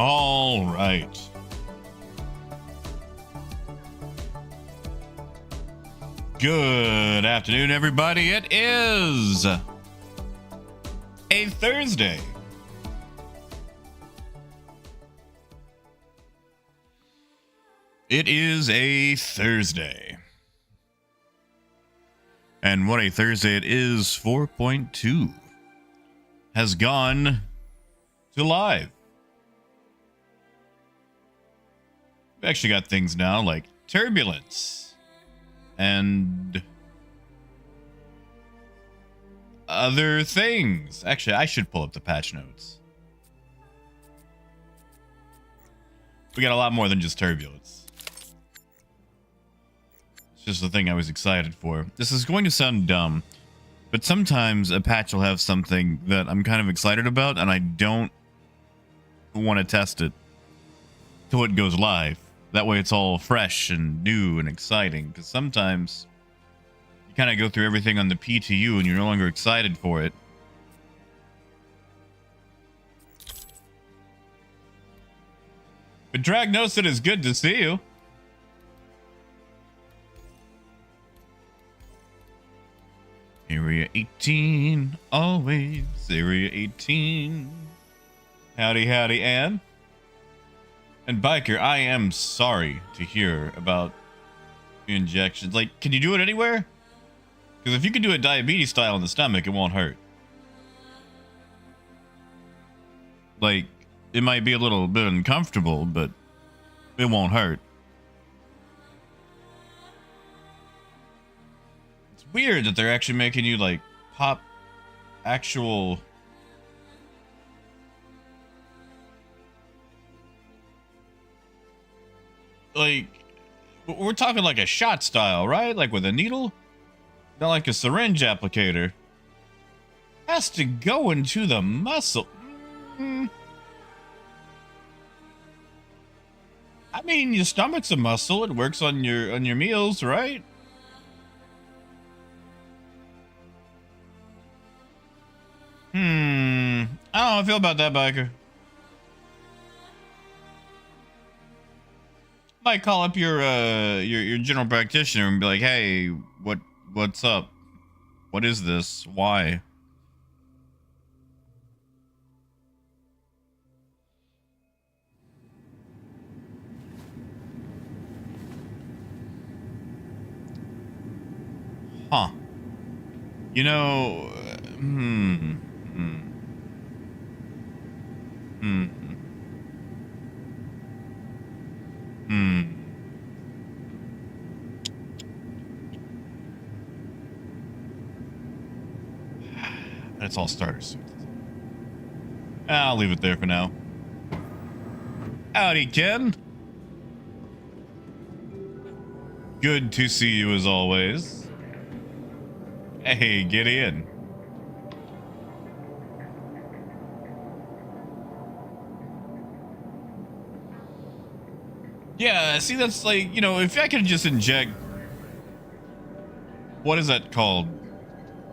All right. Good afternoon, everybody. It is a Thursday. It is a Thursday. And what a Thursday it is. 4.2 has gone to live. We've actually got things now like turbulence and other things. Actually, I should pull up the patch notes. We got a lot more than just turbulence. It's just the thing I was excited for. This is going to sound dumb, but sometimes a patch will have something that I'm kind of excited about, and I don't want to test it till it goes live. That way it's all fresh and new and exciting, because sometimes you kind of go through everything on the PTU and you're no longer excited for it. But Dragnosid, is good to see you. Area 18, always Area 18. Howdy, howdy, Ann. And Biker, I am sorry to hear about injections. Like, can you do it anywhere? Because if you can do it diabetes style in the stomach, it won't hurt. Like, it might be a little bit uncomfortable, but it won't hurt. It's weird that they're actually making you, like, pop actual... Like, we're talking like a shot style, right? Like with a needle? Not like a syringe applicator. Has to go into the muscle. I mean, your stomach's a muscle. It works on your meals, right? I don't know how I feel about that, Biker. Might call up your general practitioner and be like, hey, what's up? What is this? Why? Huh. You know, It's all starter suits. I'll leave it there for now. Howdy, Ken. Good to see you as always. Hey, get in. Yeah, see, that's like, you know, if I could just inject... What is that called?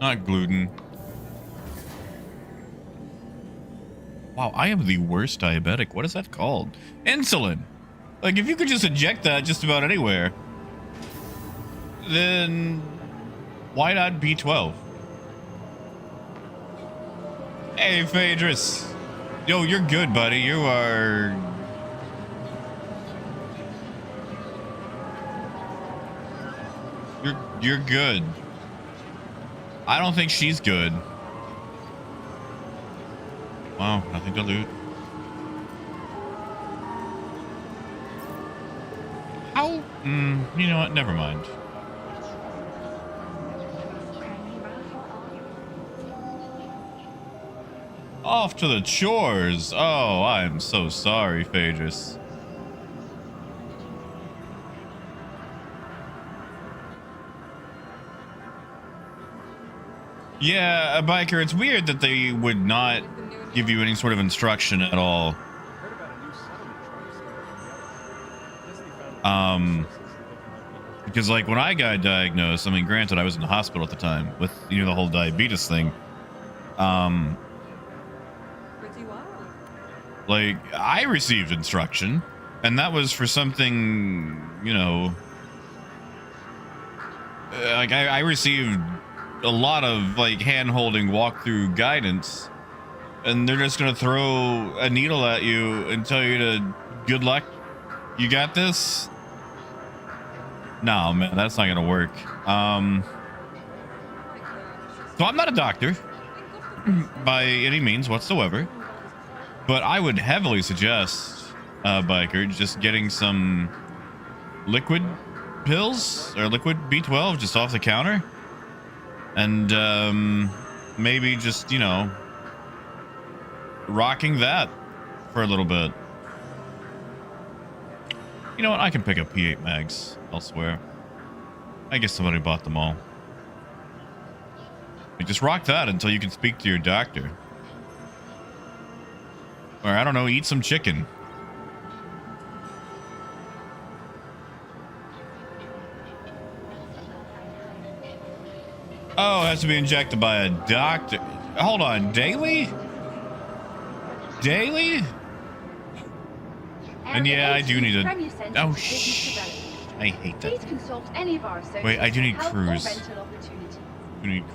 Not gluten. Wow, I am the worst diabetic. What is that called? Insulin. Like, if you could just inject that just about anywhere, then why not B12? Hey, Phaedrus. Yo, you're good, buddy. You are... You're good. I don't think she's good. Wow, nothing to loot. How? You know what? Never mind. Off to the chores. Oh, I'm so sorry, Phaedrus. Yeah, a Biker, it's weird that they would not give you any sort of instruction at all. Because like when I got diagnosed, I mean, granted, I was in the hospital at the time with, you know, the whole diabetes thing. Like, I received instruction, and that was for something, you know, like I received a lot of like hand-holding walkthrough guidance, and they're just gonna throw a needle at you and tell you to good luck, you got this. No, man, that's not gonna work. So I'm not a doctor by any means whatsoever, but I would heavily suggest, biker, just getting some liquid pills or liquid B12 just off the counter, and maybe just, you know, rocking that for a little bit. You know what? I can pick up P8 mags elsewhere. I guess somebody bought them all. Like, just rock that until you can speak to your doctor. Or, I don't know, eat some chicken. Oh, it has to be injected by a doctor. Hold on, daily? Daily? And yeah, I do need a... Oh, shh. I hate that. Wait, I do need cruise. I do need cruise.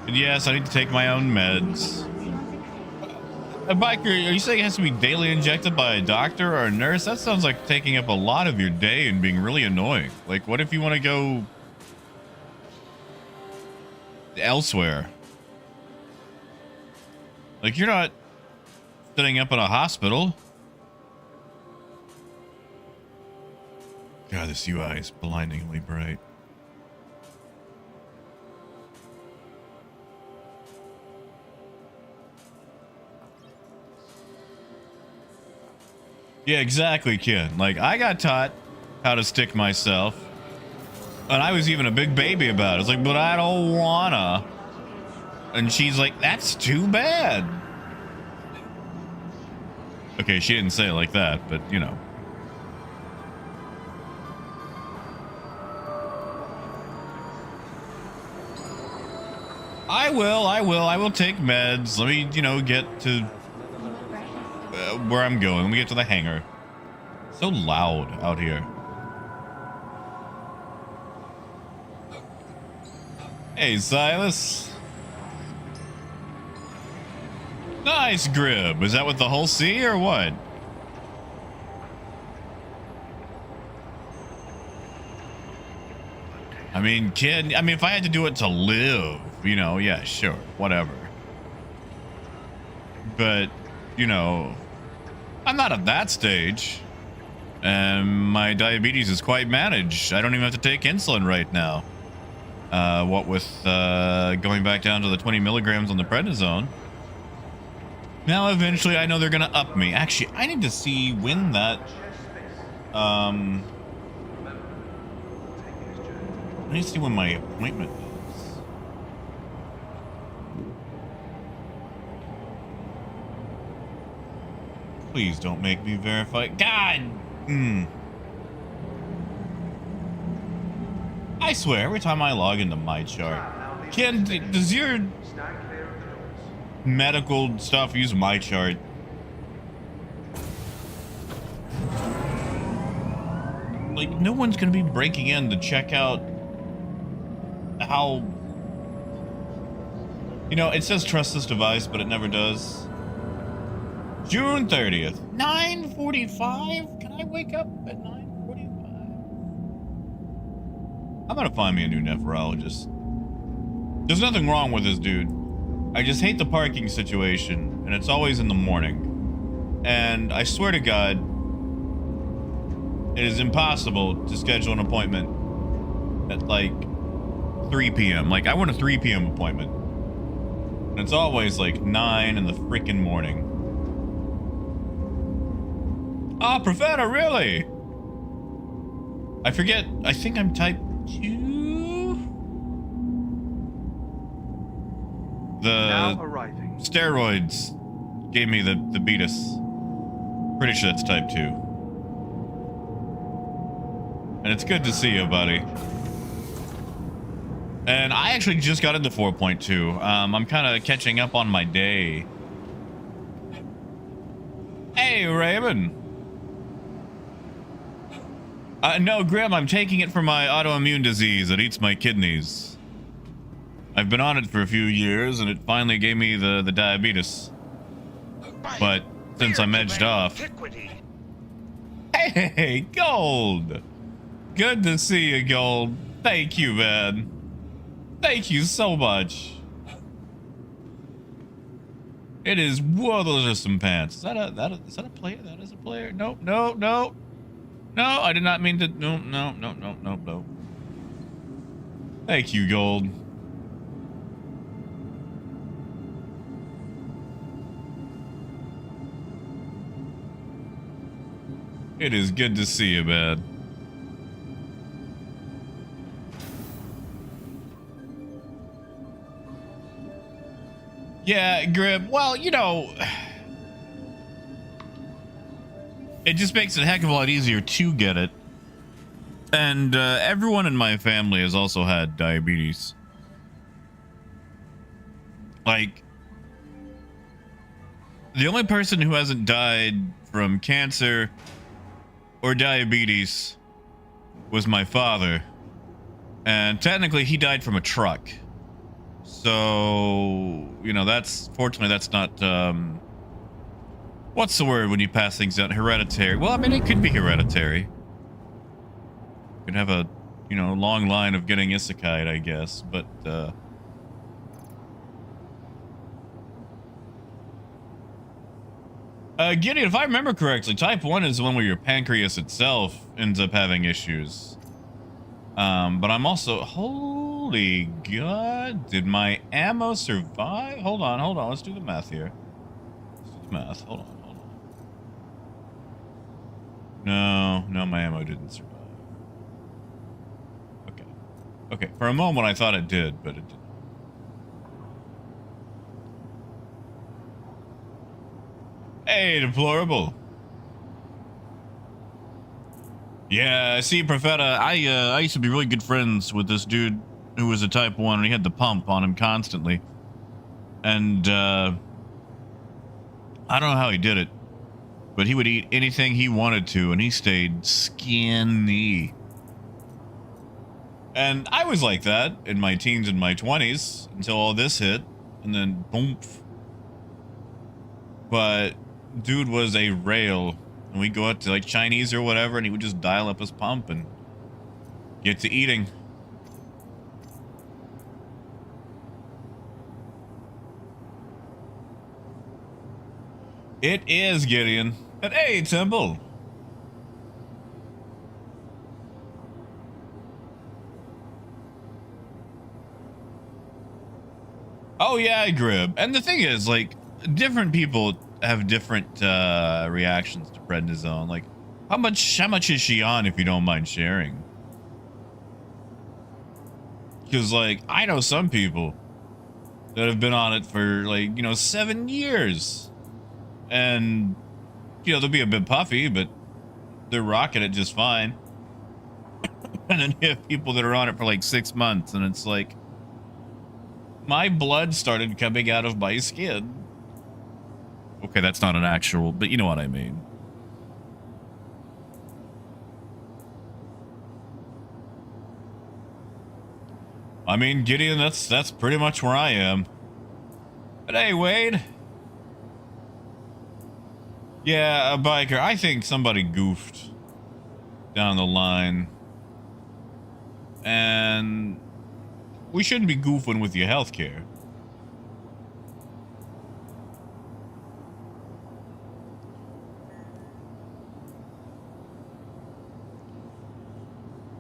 And yes, I need to take my own meds. A biker, are you saying it has to be daily injected by a doctor or a nurse? That sounds like taking up a lot of your day and being really annoying. Like, what if you want to go elsewhere? Like, you're not sitting up in a hospital. God, this UI is blindingly bright. Yeah, exactly, kid. Like, I got taught how to stick myself, and I was even a big baby about it. It's like, but I don't wanna. And she's like, that's too bad. Okay, she didn't say it like that, but you know. I will take meds. Let me, you know, get to where I'm going. Let me get to the hangar. So loud out here. Hey, Silas. Nice grip. Is that with the whole C or what? I mean, kid, I mean, if I had to do it to live, you know, yeah, sure, whatever. But, you know, I'm not at that stage. And my diabetes is quite managed. I don't even have to take insulin right now. What with going back down to the 20 milligrams on the prednisone. Now, eventually, I know they're going to up me. Actually, I need to see when that... I need to see when my appointment is. Please don't make me verify. God! I swear, every time I log into my chart, Ken, does your medical stuff use my chart? Like, no one's gonna be breaking in to check out how, you know, it says trust this device, but it never does. June 30th, 9:45. Can I wake up at 9:45? I'm gonna find me a new nephrologist. There's nothing wrong with this dude. I just hate the parking situation, and it's always in the morning. And I swear to God, it is impossible to schedule an appointment at like 3 p.m. Like, I want a 3 p.m. appointment. And it's always like 9 in the freaking morning. Ah, Profeta, really? I forget. I think I'm type 2. The steroids gave me the beatus. Pretty sure that's type 2. And it's good to see you, buddy. And I actually just got into 4.2. I'm kind of catching up on my day. Hey, Raven. No, Grim, I'm taking it for my autoimmune disease that eats my kidneys. I've been on it for a few years, and it finally gave me the diabetes. But since I'm edged off... Hey, Gold! Good to see you, Gold. Thank you, man. Thank you so much. It is... Whoa, those are some pants. Is that a player? That is a player? Nope, no. No, I did not mean to... No. Thank you, Gold. It is good to see you, man. Yeah, Grib. Well, you know, it just makes it a heck of a lot easier to get it. And everyone in my family has also had diabetes. Like, the only person who hasn't died from cancer or diabetes was my father. And technically he died from a truck. So, you know, fortunately that's not, what's the word when you pass things out? Hereditary. Well, I mean, it could be hereditary. You could have a, you know, long line of getting isekai, I guess, but, Gideon, if I remember correctly, type 1 is the one where your pancreas itself ends up having issues. But I'm also... Holy God. Did my ammo survive? Hold on. Let's do the math here. Let's do the math. Hold on. No, my ammo didn't survive. Okay. For a moment, I thought it did, but it didn't. Hey, Deplorable. Yeah, see, Profeta, I used to be really good friends with this dude who was a type 1, and he had the pump on him constantly. And, I don't know how he did it, but he would eat anything he wanted to, and he stayed skinny. And I was like that in my teens and my 20s until all this hit, and then boom. But dude was a rail, and we'd go out to like Chinese or whatever, and he would just dial up his pump and get to eating. It is, Gideon. And hey, Temple. Oh yeah, Grib. And the thing is, like, different people have different reactions to prednisone. Like, how much is she on, if you don't mind sharing? Because, like, I know some people that have been on it for, like, you know, 7 years. And, you know, they'll be a bit puffy, but they're rocking it just fine. And then you have people that are on it for like 6 months, and it's like, my blood started coming out of my skin. Okay, that's not an actual, but you know what I mean. I mean, Gideon, that's pretty much where I am. But hey, Wade. Yeah, a biker. I think somebody goofed down the line. And we shouldn't be goofing with your healthcare.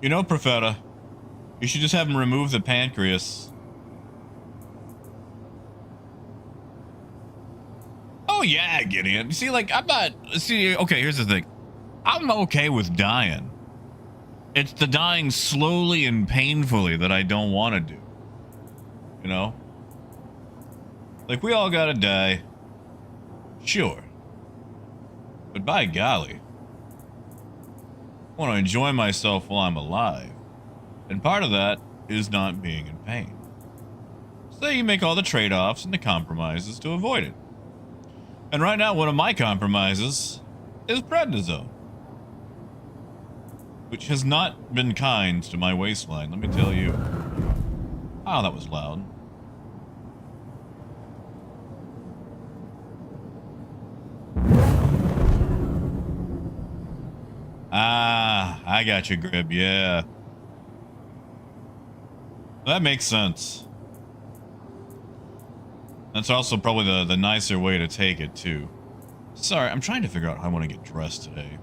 You know, Profeta, you should just have him remove the pancreas. Oh yeah, Gideon. See, like, I'm not... See, okay, here's the thing. I'm okay with dying. It's the dying slowly and painfully that I don't want to do. You know? Like, we all gotta die. Sure. But by golly, I want to enjoy myself while I'm alive. And part of that is not being in pain. So you make all the trade-offs and the compromises to avoid it. And right now, one of my compromises is prednisone, which has not been kind to my waistline, let me tell you. Oh, that was loud. Ah, I got you, Grib, yeah. That makes sense. That's also probably the nicer way to take it, too. Sorry, I'm trying to figure out how I want to get dressed today.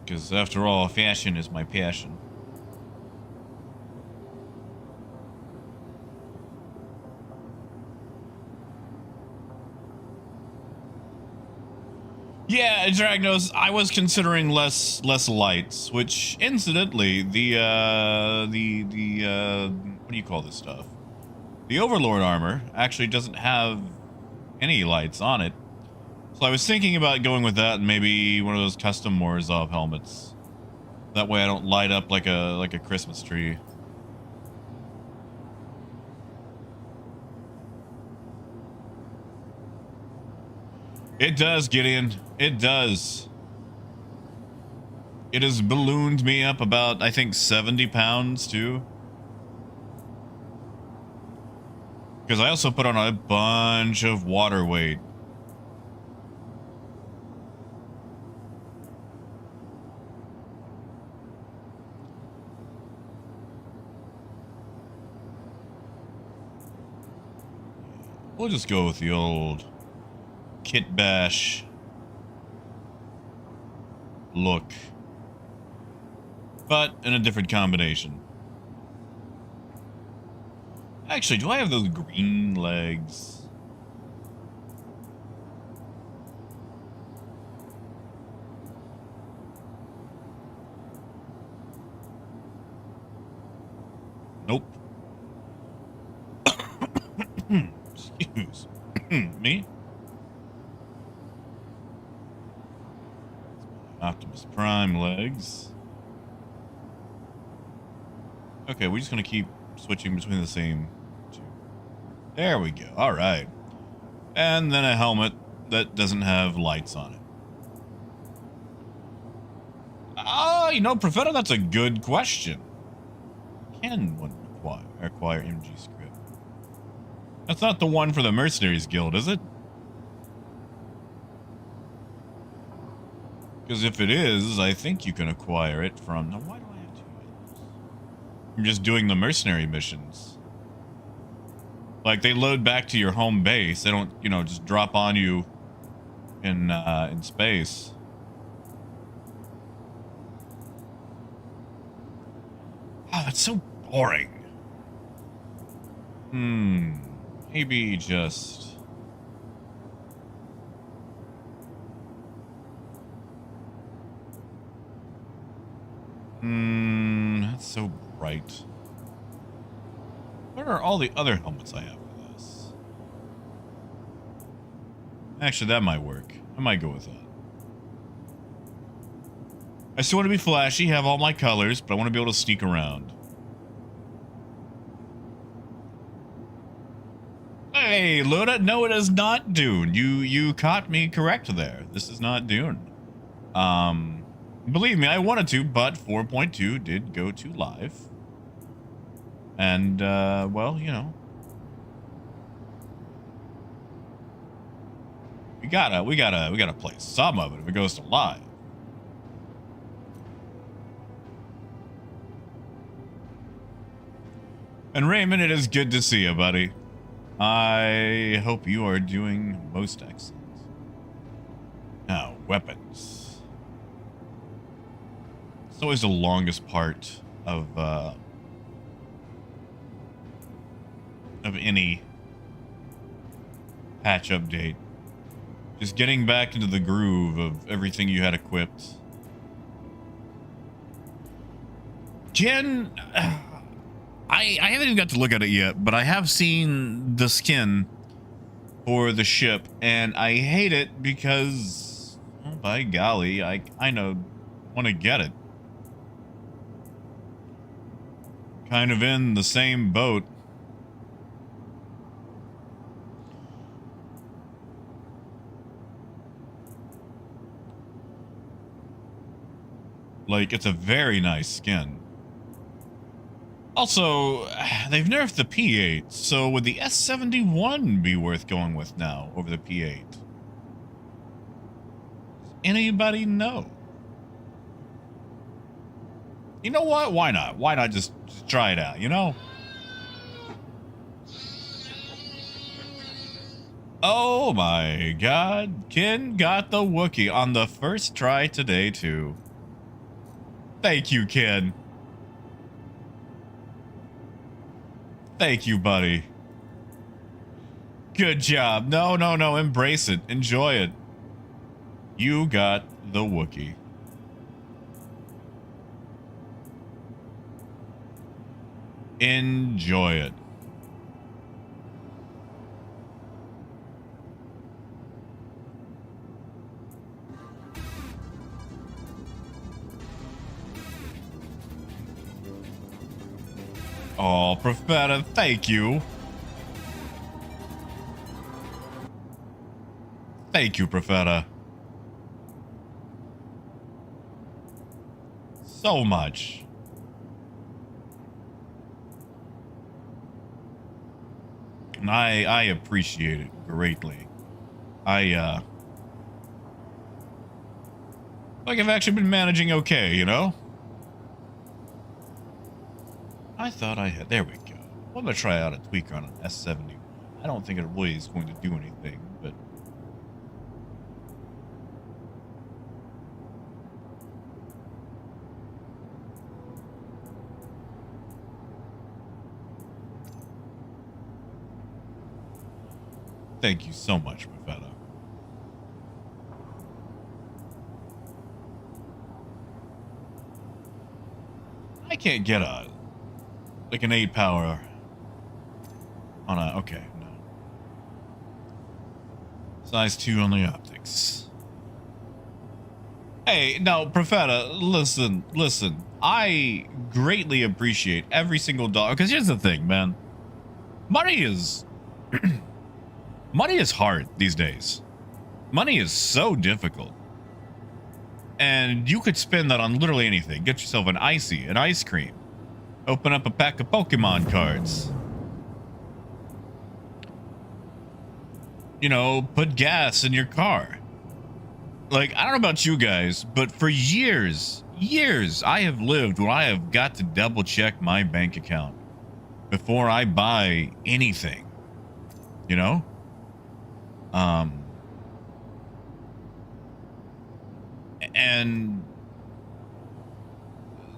Because after all, fashion is my passion. Yeah, Dragnos, I was considering less lights, which incidentally, what do you call this stuff? The Overlord armor actually doesn't have any lights on it. So I was thinking about going with that and maybe one of those custom Morozov helmets. That way I don't light up like a Christmas tree. It does, Gideon. It does. It has ballooned me up about, I think, 70 pounds, too. Because I also put on a bunch of water weight. We'll just go with the old kit bash look, but in a different combination. Actually, do I have those green legs? Nope. Excuse me. Optimus Prime legs. Okay, we're just gonna keep switching between the same two. There we go. All right. And then a helmet that doesn't have lights on it. Oh, you know, Profeta, that's a good question. Can one acquire MG script? That's not the one for the Mercenaries Guild, is it? Because if it is, I think you can acquire it from... Now, why do I have two items? I'm just doing the mercenary missions. Like, they load back to your home base. They don't, you know, just drop on you in space. Oh, that's so boring. Maybe just... That's so bright. Where are all the other helmets I have for this? Actually, that might work. I might go with that. I still want to be flashy, have all my colors, but I want to be able to sneak around. Hey, Luda, no, it is not Dune. You caught me correct there. This is not Dune. Believe me, I wanted to, but 4.2 did go to live. And, well, you know. We gotta play some of it if it goes to live. And Raymond, it is good to see you, buddy. I hope you are doing most excellent. Now, weapons. It's always the longest part of any patch update. Just getting back into the groove of everything you had equipped. Jen, I haven't even got to look at it yet, but I have seen the skin for the ship, and I hate it because, oh, by golly, I kind of want to get it. Kind of in the same boat. Like, it's a very nice skin. Also, they've nerfed the P8, so would the S71 be worth going with now over the P8? Does anybody know? You know what? Why not? Why not just try it out, you know? Oh my god. Ken got the Wookiee on the first try today, too. Thank you, Ken. Thank you, buddy. Good job. No, no, no. Embrace it. Enjoy it. You got the Wookiee. Enjoy it. Oh, Profeta, thank you. Thank you, Profeta. So much. And I appreciate it greatly. Like I've actually been managing okay, you know? I thought I had. There we go. I'm gonna try out a tweaker on an S70. I don't think it really is going to do anything, but thank you so much, Profeta. I can't get like an 8 power on a, okay, no. Size 2 on the optics. Hey, no, Profeta, listen. I greatly appreciate every single dollar, because here's the thing, man. Money is money is hard these days. Money is so difficult. And you could spend that on literally anything. Get yourself an icy, an ice cream. Open up a pack of Pokemon cards. You know, put gas in your car. Like, I don't know about you guys, but for years, I have lived where I have got to double check my bank account before I buy anything. You know? And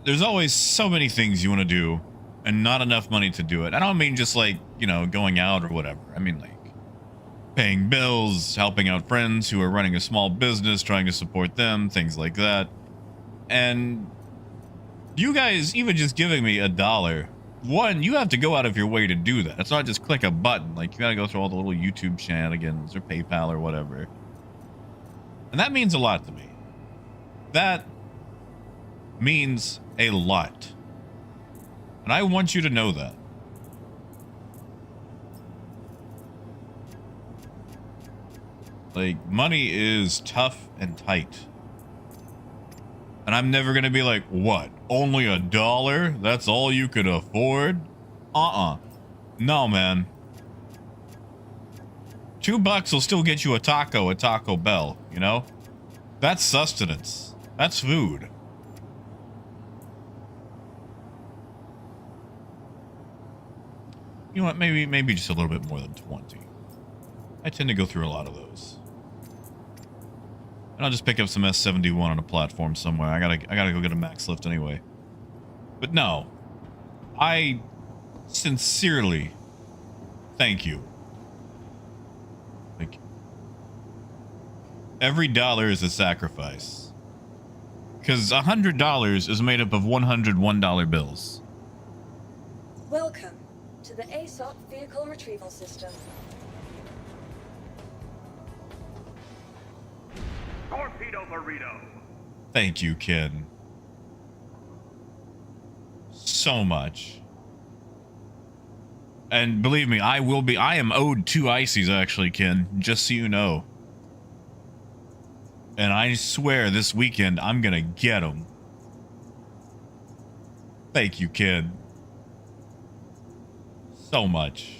there's always so many things you want to do and not enough money to do it. I don't mean just like, you know, going out or whatever. I mean like paying bills, helping out friends who are running a small business, trying to support them, things like that. And you guys even just giving me $1, one, you have to go out of your way to do that. It's not just click a button. Like, you gotta go through all the little YouTube shenanigans or PayPal or whatever. And that means a lot to me. That means a lot. And I want you to know that. Like, money is tough and tight. And I'm never gonna be like, what? Only $1? That's all you could afford? No, man. $2 will still get you a taco at Taco Bell, you know? That's sustenance. That's food. You know what? Maybe just a little bit more than 20. I tend to go through a lot of those. And I'll just pick up some S71 on a platform somewhere. I gotta go get a max lift anyway. But no, I sincerely thank you. Like, every dollar is a sacrifice. Because $100 is made up of $101 bills. Welcome to the ASOP Vehicle Retrieval System. Torpedo burrito. Thank you, kid. So much. And believe me, I am owed 2 ices actually, Ken, just so you know. And I swear this weekend I'm gonna get them. Thank you, kid. So much.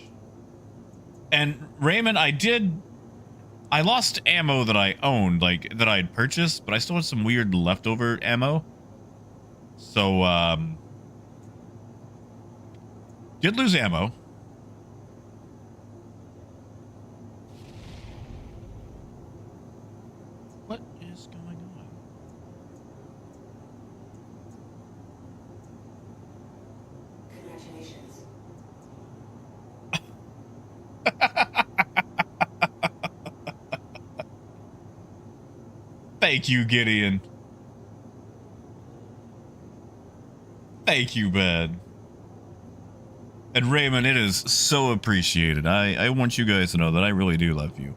And Raymond, I lost ammo that I owned, like that I had purchased, but I still had some weird leftover ammo. So, did lose ammo. What is going on? Congratulations. Thank you, Gideon. Thank you, man. And Raymond, it is so appreciated. I want you guys to know that I really do love you.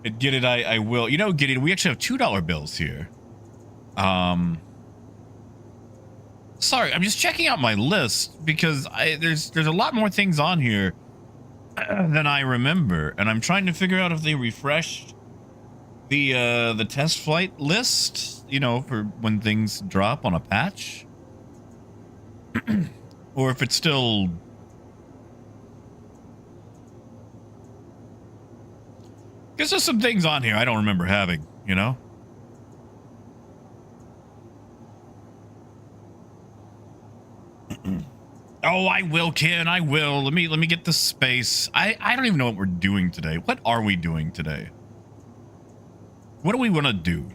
And get it, I will. You know, Gideon, we actually have $2 bills here. Sorry, I'm just checking out my list because there's a lot more things on here than I remember, and I'm trying to figure out if they refreshed the test flight list, you know, for when things drop on a patch, or if it's still. Because there's some things on here I don't remember having, you know. Oh, I will, Ken. I will. Let me get the space. I don't even know what we're doing today. What are we doing today? What do we want to do?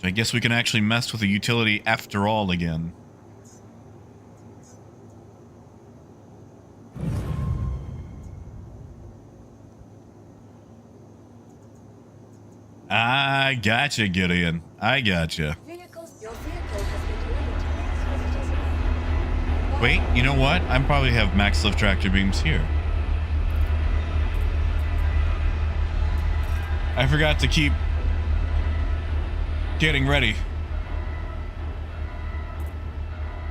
I guess we can actually mess with the utility after all again. I gotcha, Gideon. I gotcha. Your vehicle has been delivered to the visitors. Wait, you know what? I probably have max lift tractor beams here. I forgot to keep getting ready.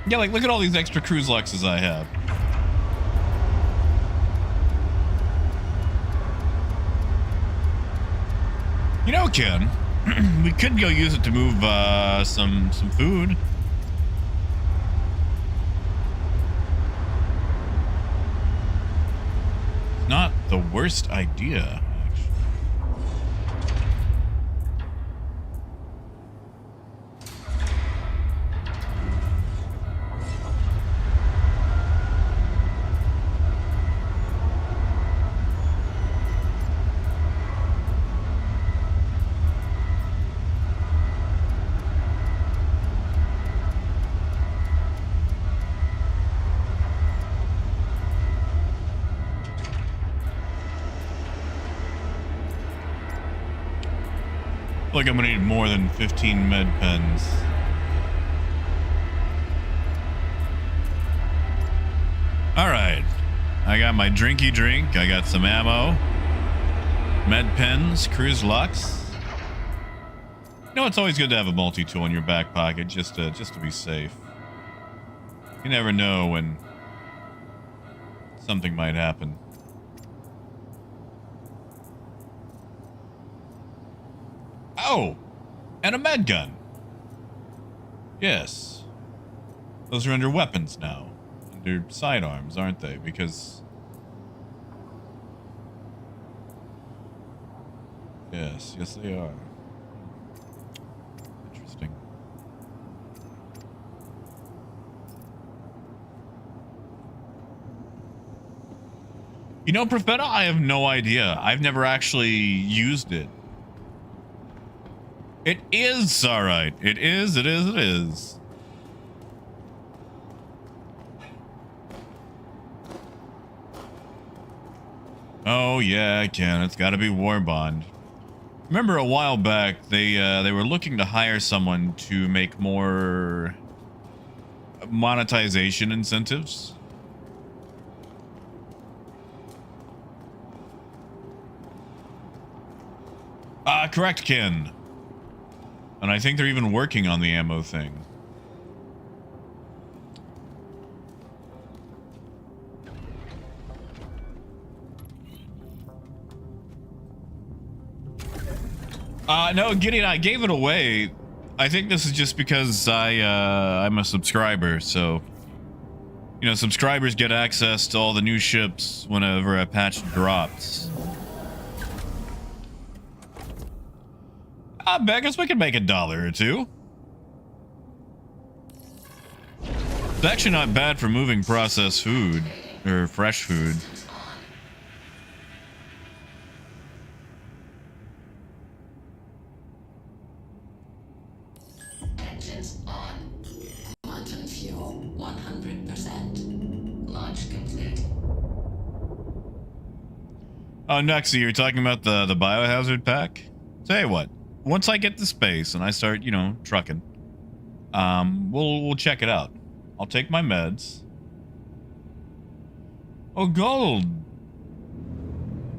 Yeah, like, look at all these extra cruise luxes I have. You know, Ken, we could go use it to move some food. Not the worst idea, actually. I feel like I'm gonna need more than 15 med pens. All right, I got my drinky drink. I got some ammo, med pens, cruise lux. You know, it's always good to have a multi-tool in your back pocket just to be safe. You never know when something might happen. Oh, and a med gun. Yes. Those are under weapons now. Under sidearms, aren't they? Because... Yes, they are. Interesting. You know, Profeta, I have no idea. I've never actually used it. It is all right. It is. Oh yeah, I can. It's got to be War Bond. Remember a while back they were looking to hire someone to make more monetization incentives. Correct, Ken. And I think they're even working on the ammo thing. No, Gideon, I gave it away. I think this is just because I'm a subscriber, so you know, subscribers get access to all the new ships whenever a patch drops. I guess we can make $1 or $2. It's actually not bad for moving processed food or fresh food. Engines on. Quantum fuel 100%. Launch complete. Oh, Nuxie, you're talking about the biohazard pack? Tell you what, once I get to space and I start, you know, trucking, we'll check it out. I'll take my meds. Oh, gold.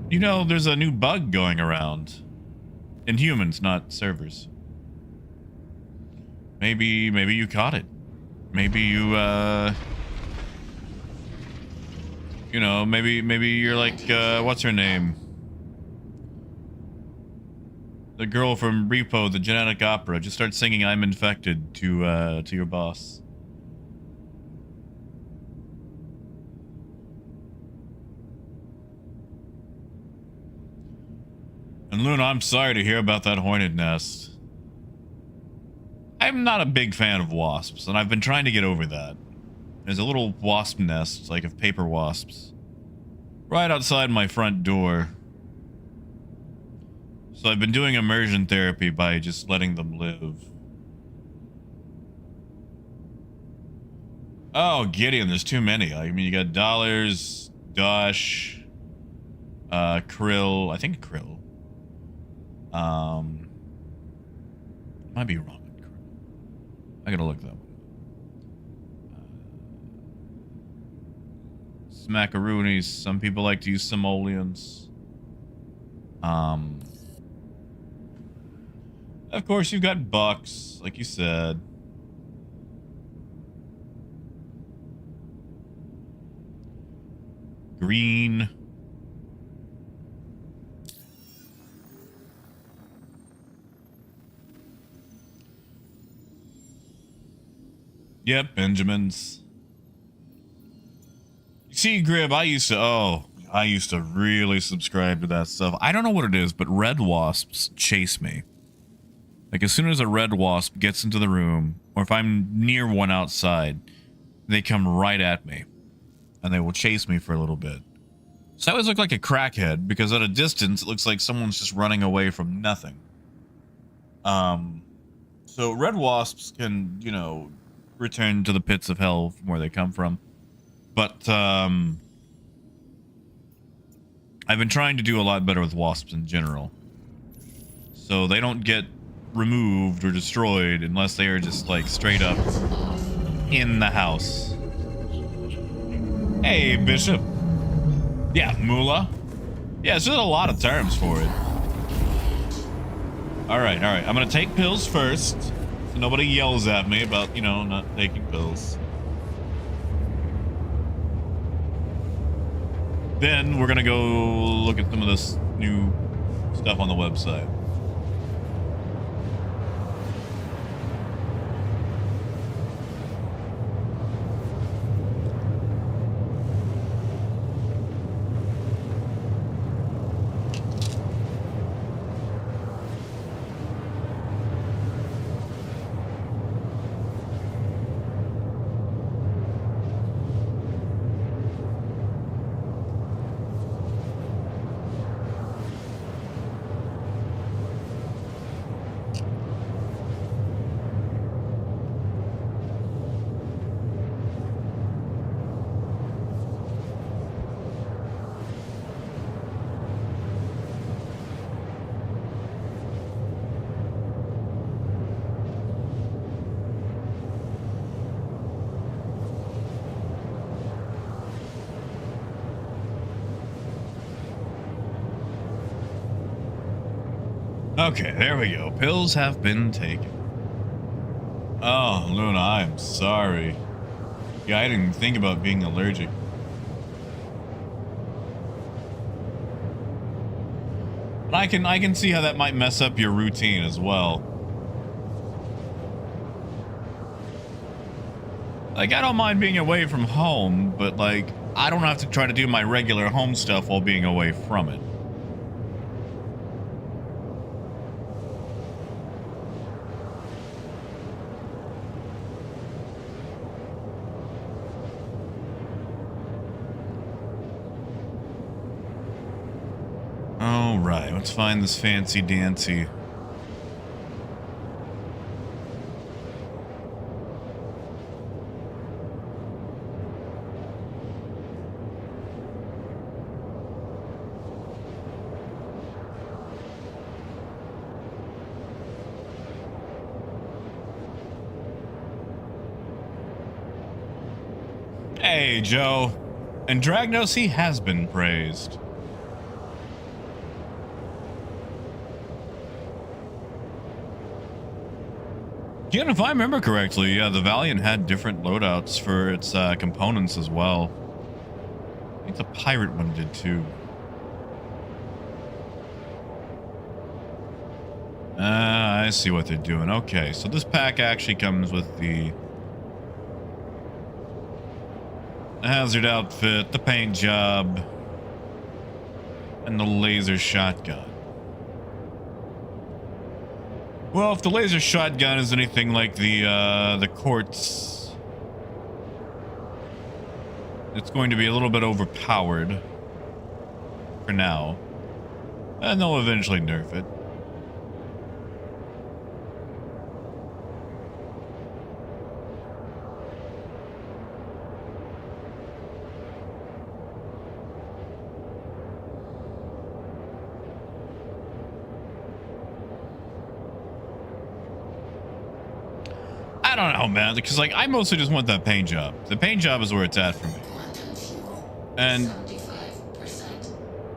You know, there's a new bug going around. In humans, not servers. Maybe you caught it. Maybe you, you know, maybe you're like, what's her name? The girl from Repo, the genetic opera. Just start singing "I'm Infected" to your boss. And Luna, I'm sorry to hear about that hornet nest. I'm not a big fan of wasps, and I've been trying to get over that. There's a little wasp nest, like of paper wasps, right outside my front door. So I've been doing immersion therapy by just letting them live. Oh, Gideon, there's too many. I mean, you got dollars, Dosh, Krill. I think Krill. Might be wrong with Krill. I gotta look that one. Smackaroonies. Some people like to use simoleons. Of course, you've got bucks, like you said. Green. Yep, Benjamins. You see, Grib, I used to really subscribe to that stuff. I don't know what it is, but red wasps chase me. Like, as soon as a red wasp gets into the room, or if I'm near one outside, they come right at me. And they will chase me for a little bit. So I always look like a crackhead, because at a distance, it looks like someone's just running away from nothing. So red wasps can, you know, return to the pits of hell from where they come from. But, I've been trying to do a lot better with wasps in general. So they don't get removed or destroyed unless they are just like straight up in the house. Hey, Bishop. Yeah, Moolah. Yeah, there's a lot of terms for it. All right. I'm gonna take pills first, so nobody yells at me about, you know, not taking pills. Then we're gonna go look at some of this new stuff on the website. Okay, there we go. Pills have been taken. Oh, Luna, I'm sorry. Yeah, I didn't think about being allergic. I can see how that might mess up your routine as well. Like, I don't mind being away from home, but like, I don't have to try to do my regular home stuff while being away from it. All right, let's find this fancy dancy. Hey, Joe. And Dragnos, he has been praised. Yeah, and if I remember correctly, yeah, the Valiant had different loadouts for its components as well. I think the Pirate one did too. I see what they're doing. Okay, so this pack actually comes with the hazard outfit, the paint job, and the laser shotgun. Well, if the laser shotgun is anything like the quartz, it's going to be a little bit overpowered for now, and they'll eventually nerf it. I don't know, man, because like I mostly just want that paint job. The paint job is where it's at for me. And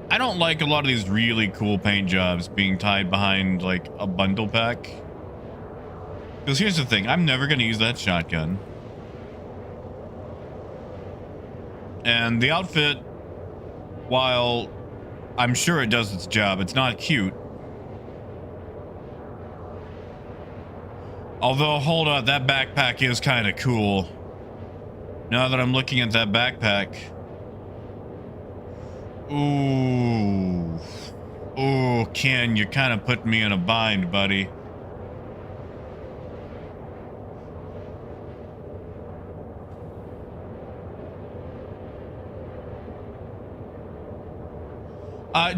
I don't like a lot of these really cool paint jobs being tied behind like a bundle pack. Because here's the thing, I'm never going to use that shotgun. And the outfit, while I'm sure it does its job, it's not cute. Although, hold on, that backpack is kind of cool. Now that I'm looking at that backpack. Ooh. Ooh, Ken, you kind of put me in a bind, buddy.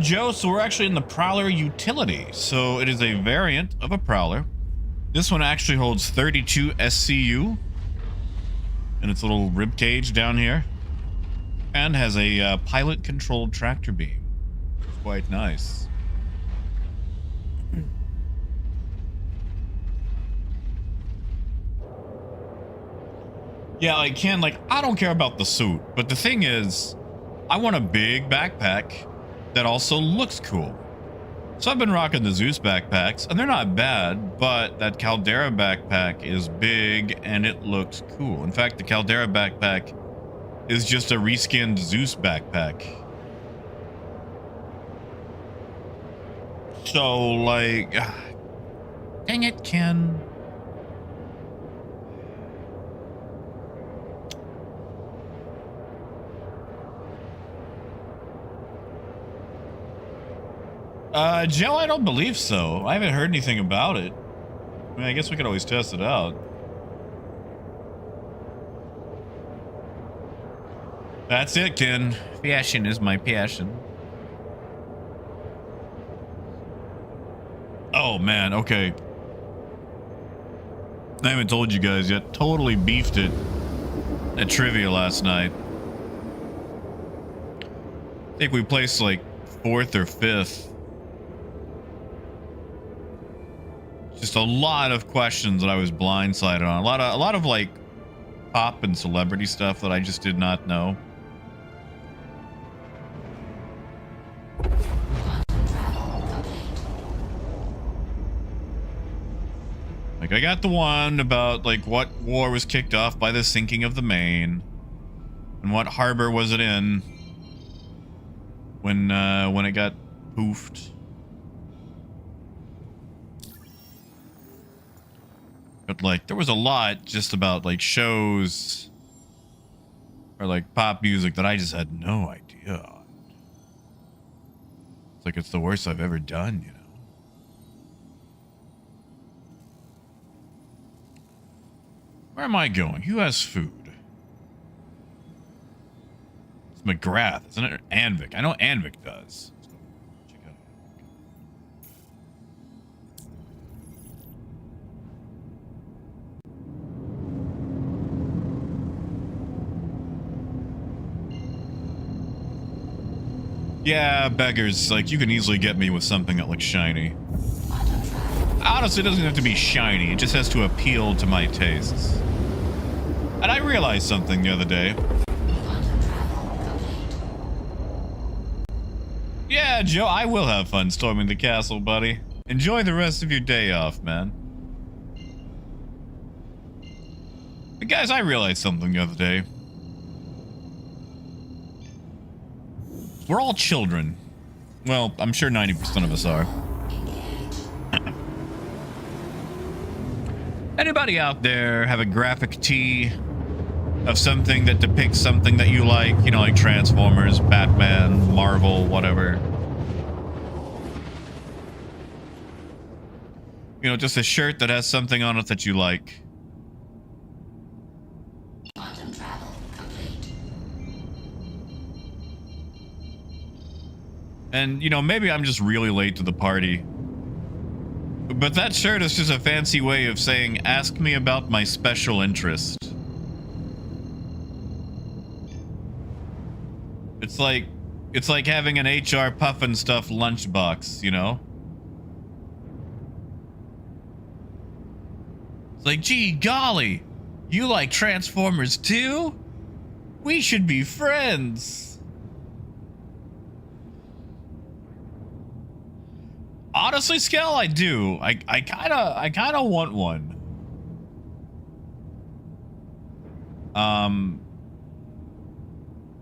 Joe, so we're actually in the Prowler utility. So it is a variant of a Prowler. This one actually holds 32 SCU in its little rib cage down here, and has a pilot controlled tractor beam. It's quite nice. Yeah, like Ken, like I don't care about the suit, but the thing is, I want a big backpack that also looks cool. So I've been rocking the Zeus backpacks, and they're not bad, but that Caldera backpack is big and it looks cool. In fact, the Caldera backpack is just a reskinned Zeus backpack. So, like, dang it, Ken. Joe, I don't believe so. I haven't heard anything about it. I mean, I guess we could always test it out. That's it, Ken. Passion is my passion. Oh, man. Okay. I haven't told you guys yet. Totally beefed it at trivia last night. I think we placed like 4th or 5th. Just a lot of questions that I was blindsided on. A lot of like pop and celebrity stuff that I just did not know. Like I got the one about like what war was kicked off by the sinking of the Maine, and what harbor was it in when it got poofed. But like, there was a lot just about like shows or like pop music that I just had no idea on. It's like it's the worst I've ever done, you know. Where am I going? Who has food? It's McGrath, isn't it? Or Anvik. I know Anvik does. Let's go check out Anvik. Yeah, beggars. Like, you can easily get me with something that looks shiny. Honestly, it doesn't have to be shiny. It just has to appeal to my tastes. And I realized something the other day. Yeah, Joe, I will have fun storming the castle, buddy. Enjoy the rest of your day off, man. But guys, I realized something the other day. We're all children. Well, I'm sure 90% of us are. Anybody out there have a graphic tee of something that depicts something that you like? You know, like Transformers, Batman, Marvel, whatever. You know, just a shirt that has something on it that you like. Quantum travel complete. And, you know, maybe I'm just really late to the party. But that shirt is just a fancy way of saying, ask me about my special interest. It's like having an HR Puffin Stuff lunchbox, you know? It's like, gee, golly, you like Transformers too? We should be friends. Honestly, Skell, I do. I kind of want one.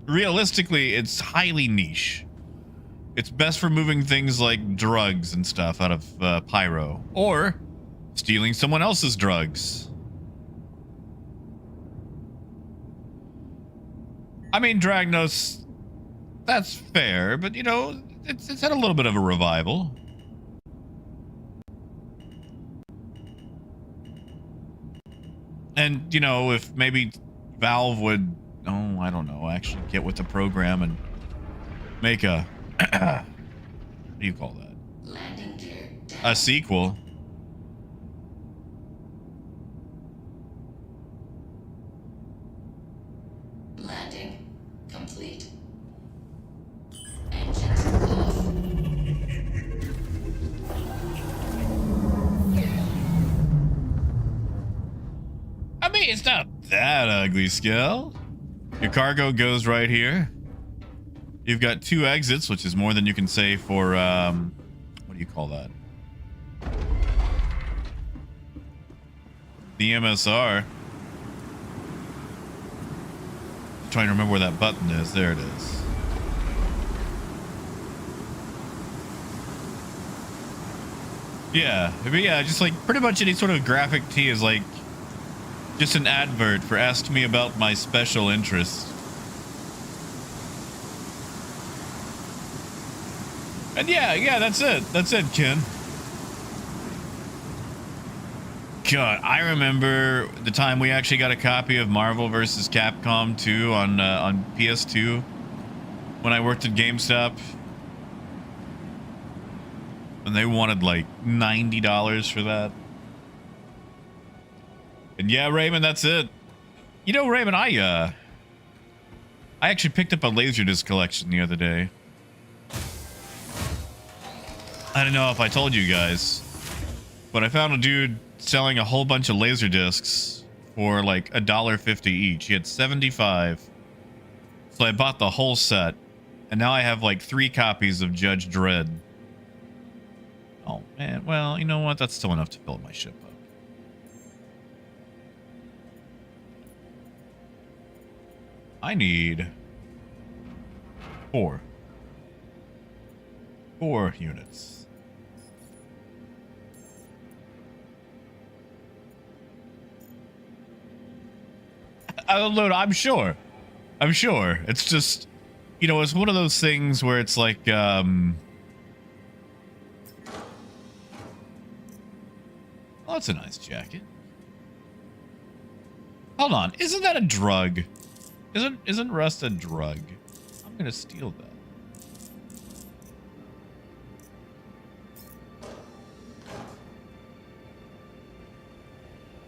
Realistically, it's highly niche. It's best for moving things like drugs and stuff out of pyro, or stealing someone else's drugs. I mean, Dragnos, that's fair, but you know, it's had a little bit of a revival. And, you know, if maybe Valve would, oh, I don't know, actually get with the program and make a, what do you call that? Landing gear down. A sequel. Landing complete. Engines off. I mean, it's not that ugly, Skell. Your cargo goes right here. You've got 2 exits, which is more than you can say for, what do you call that? The MSR. I'm trying to remember where that button is. There it is. Yeah, but yeah, just like pretty much any sort of graphic tee is like just an advert for ask me about my special interest. And yeah, that's it. That's it, Ken. God, I remember the time we actually got a copy of Marvel vs. Capcom 2 on PS2 when I worked at GameStop. And they wanted like $90 for that. And yeah, Raymond, that's it. You know, Raymond, I actually picked up a Laserdisc collection the other day. I don't know if I told you guys, but I found a dude selling a whole bunch of Laserdiscs for like $1.50 each. He had 75. So I bought the whole set, and now I have like 3 copies of Judge Dredd. Oh man, well, you know what? That's still enough to fill my ship up. I need 4 units. Load, I'm sure. I'm sure. It's just, you know, it's one of those things where it's like, oh, that's a nice jacket. Hold on, isn't that a drug? Isn't rust a drug? I'm gonna steal that.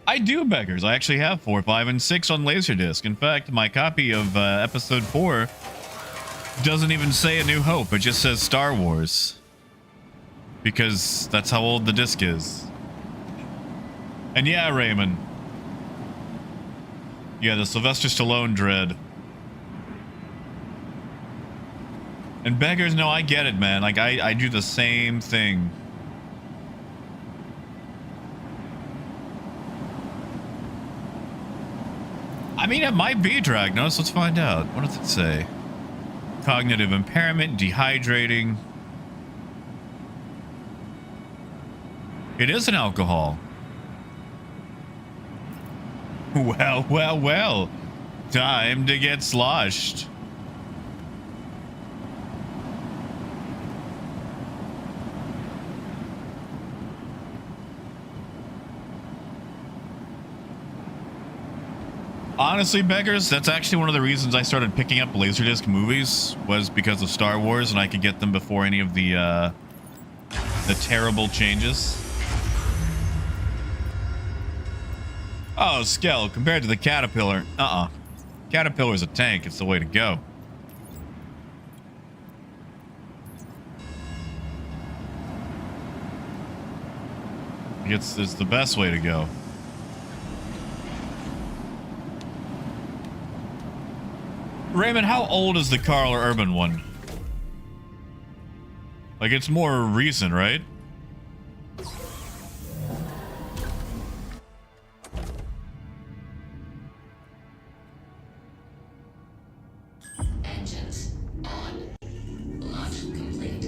I do, beggars. I actually have 4, 5, and 6 on Laserdisc. In fact, my copy of episode 4 doesn't even say A New Hope. It just says Star Wars. Because that's how old the disc is. And yeah, Raymond. Yeah, the Sylvester Stallone dread. And beggars, no, I get it, man. Like, I do the same thing. I mean, it might be Dragnos. Let's find out. What does it say? Cognitive impairment, dehydrating. It is an alcohol. Well, well, well. Time to get sloshed. Honestly, beggars, that's actually one of the reasons I started picking up Laserdisc movies, was because of Star Wars, and I could get them before any of the terrible changes. Oh, Skell, compared to the Caterpillar, Caterpillar's a tank. It's the way to go. It's the best way to go. Raymond, how old is the Carl or Urban one? Like, it's more recent, right? Engines on. Launch complete.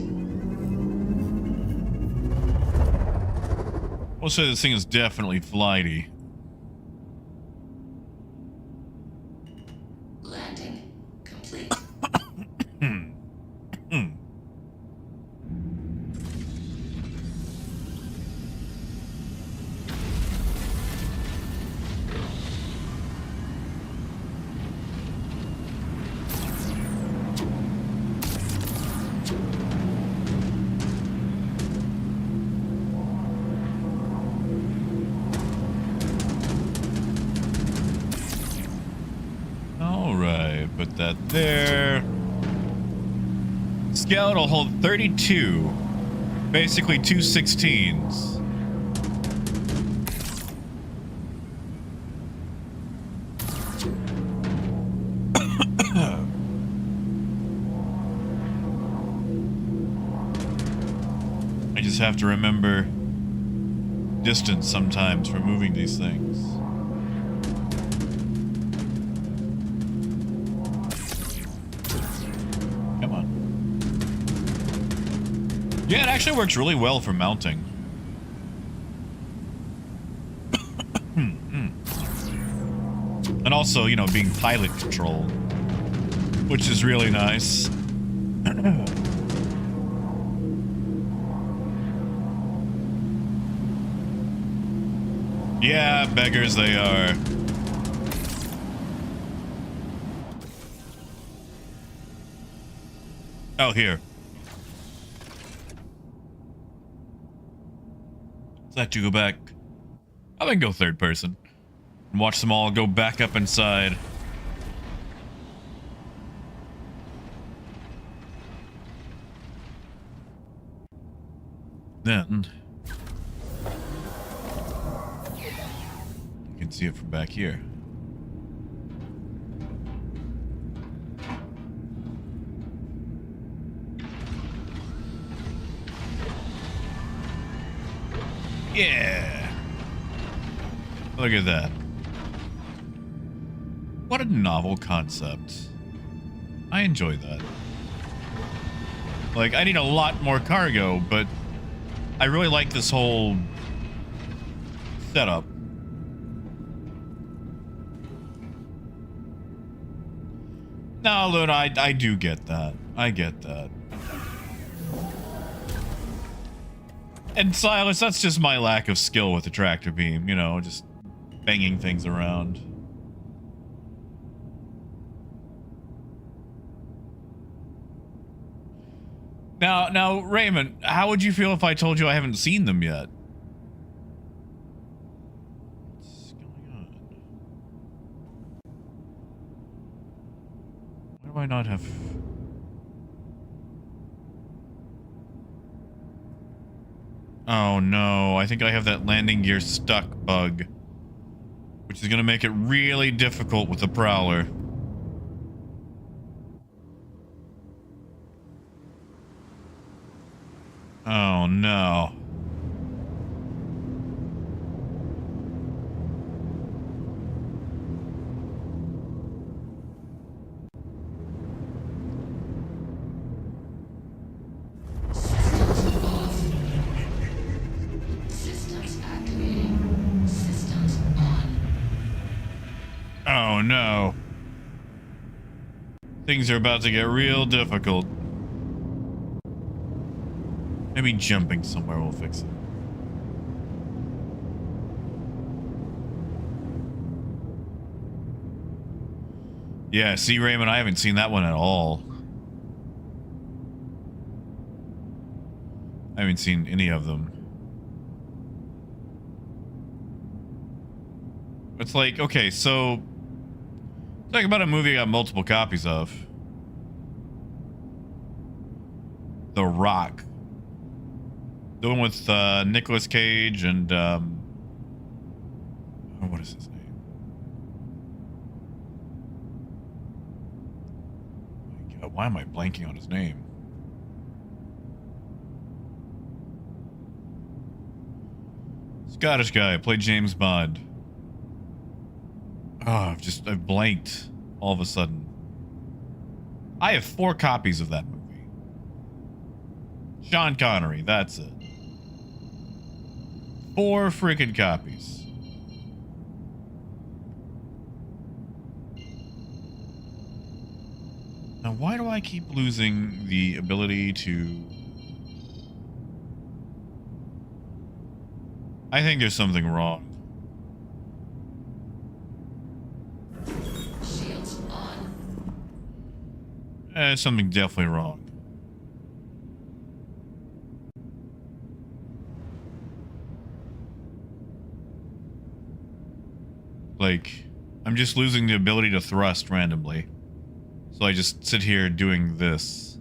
We'll say this thing is definitely flighty. Landing complete. Put that there. Scout will hold 32. Basically 2 16s. I just have to remember distance sometimes for moving these things. Yeah, it actually works really well for mounting. And also, you know, being pilot control, which is really nice. Yeah, beggars they are. Oh, here. Let you go back. I can go third person and watch them all go back up inside. Then you can see it from back here. Yeah. Look at that. What a novel concept. I enjoy that. Like, I need a lot more cargo, but I really like this whole setup. No, Luna, I do get that. I get that. And Silas, that's just my lack of skill with the tractor beam, you know, just banging things around. Now, Raymond, how would you feel if I told you I haven't seen them yet? What's going on? Why do I not have... Oh no, I think I have that landing gear stuck bug, which is going to make it really difficult with the Prowler. Oh no. Systems activating. Systems on. Oh no. Things are about to get real difficult. Maybe jumping somewhere will fix it. Yeah, see, Raymond, I haven't seen that one at all. I haven't seen any of them. It's like, okay, so talk about a movie I got multiple copies of. The Rock. The one with Nicolas Cage and oh, what is his name? Oh my God, why am I blanking on his name? Scottish guy, played James Bond. Oh, I've blanked all of a sudden. I have 4 copies of that movie. Sean Connery, that's it. 4 freaking copies. Now, why do I keep losing the ability to... I think there's something wrong. Shields on. Something definitely wrong. Like, I'm just losing the ability to thrust randomly. So I just sit here doing this.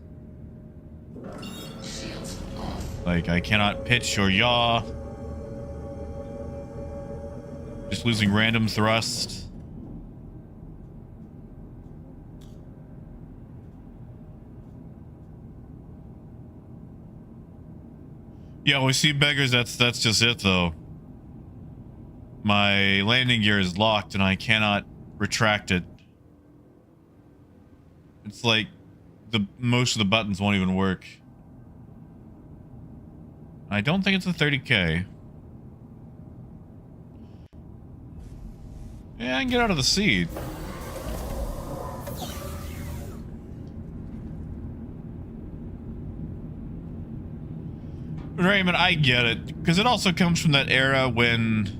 Shields off. Like, I cannot pitch or yaw. Just losing random thrust. Yeah, we see beggars, that's just it though. My landing gear is locked and I cannot retract it. It's like most of the buttons won't even work. I don't think it's a 30K. Yeah, I can get out of the seat. Raymond, I get it, because it also comes from that era when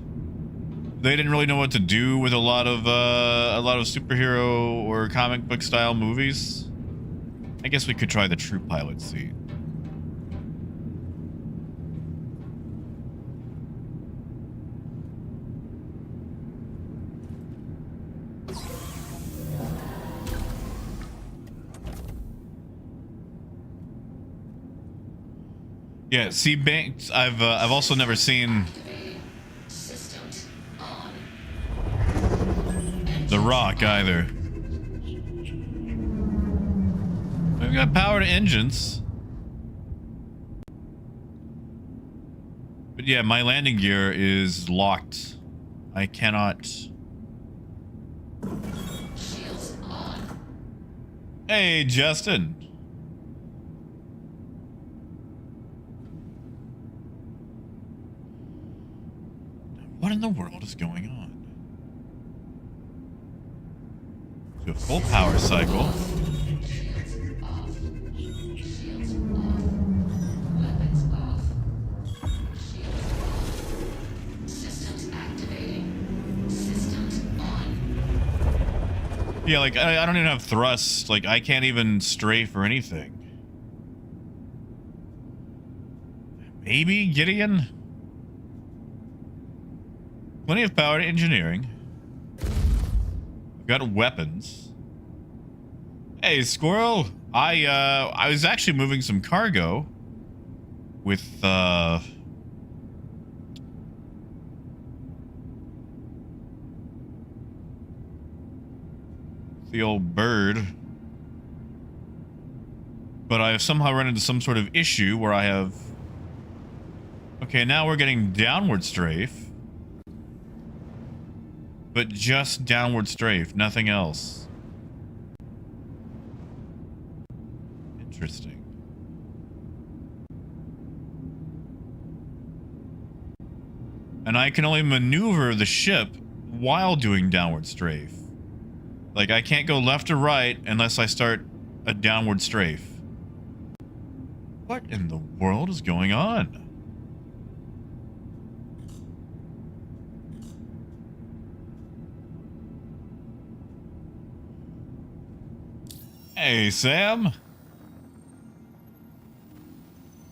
they didn't really know what to do with a lot of superhero or comic book style movies. I guess we could try the True Pilot seat. Yeah, see, banks. I've also never seen Systems on. The Rock either. We've got power to engines. But yeah, my landing gear is locked. I cannot. Shields on. Hey, Justin. What in the world is going on? To a full power cycle. Shields off. Shields on. Weapons off. Shields off. Systems activating. Systems on. Yeah, like, I don't even have thrust. Like, I can't even strafe or anything. Maybe Gideon? Plenty of power to engineering. I've got weapons. Hey, Squirrel. I was actually moving some cargo with the old bird. But I have somehow run into some sort of issue where I have... Okay, now we're getting downward strafe. But just downward strafe, nothing else. Interesting. And I can only maneuver the ship while doing downward strafe. Like, I can't go left or right unless I start a downward strafe. What in the world is going on? Hey, Sam.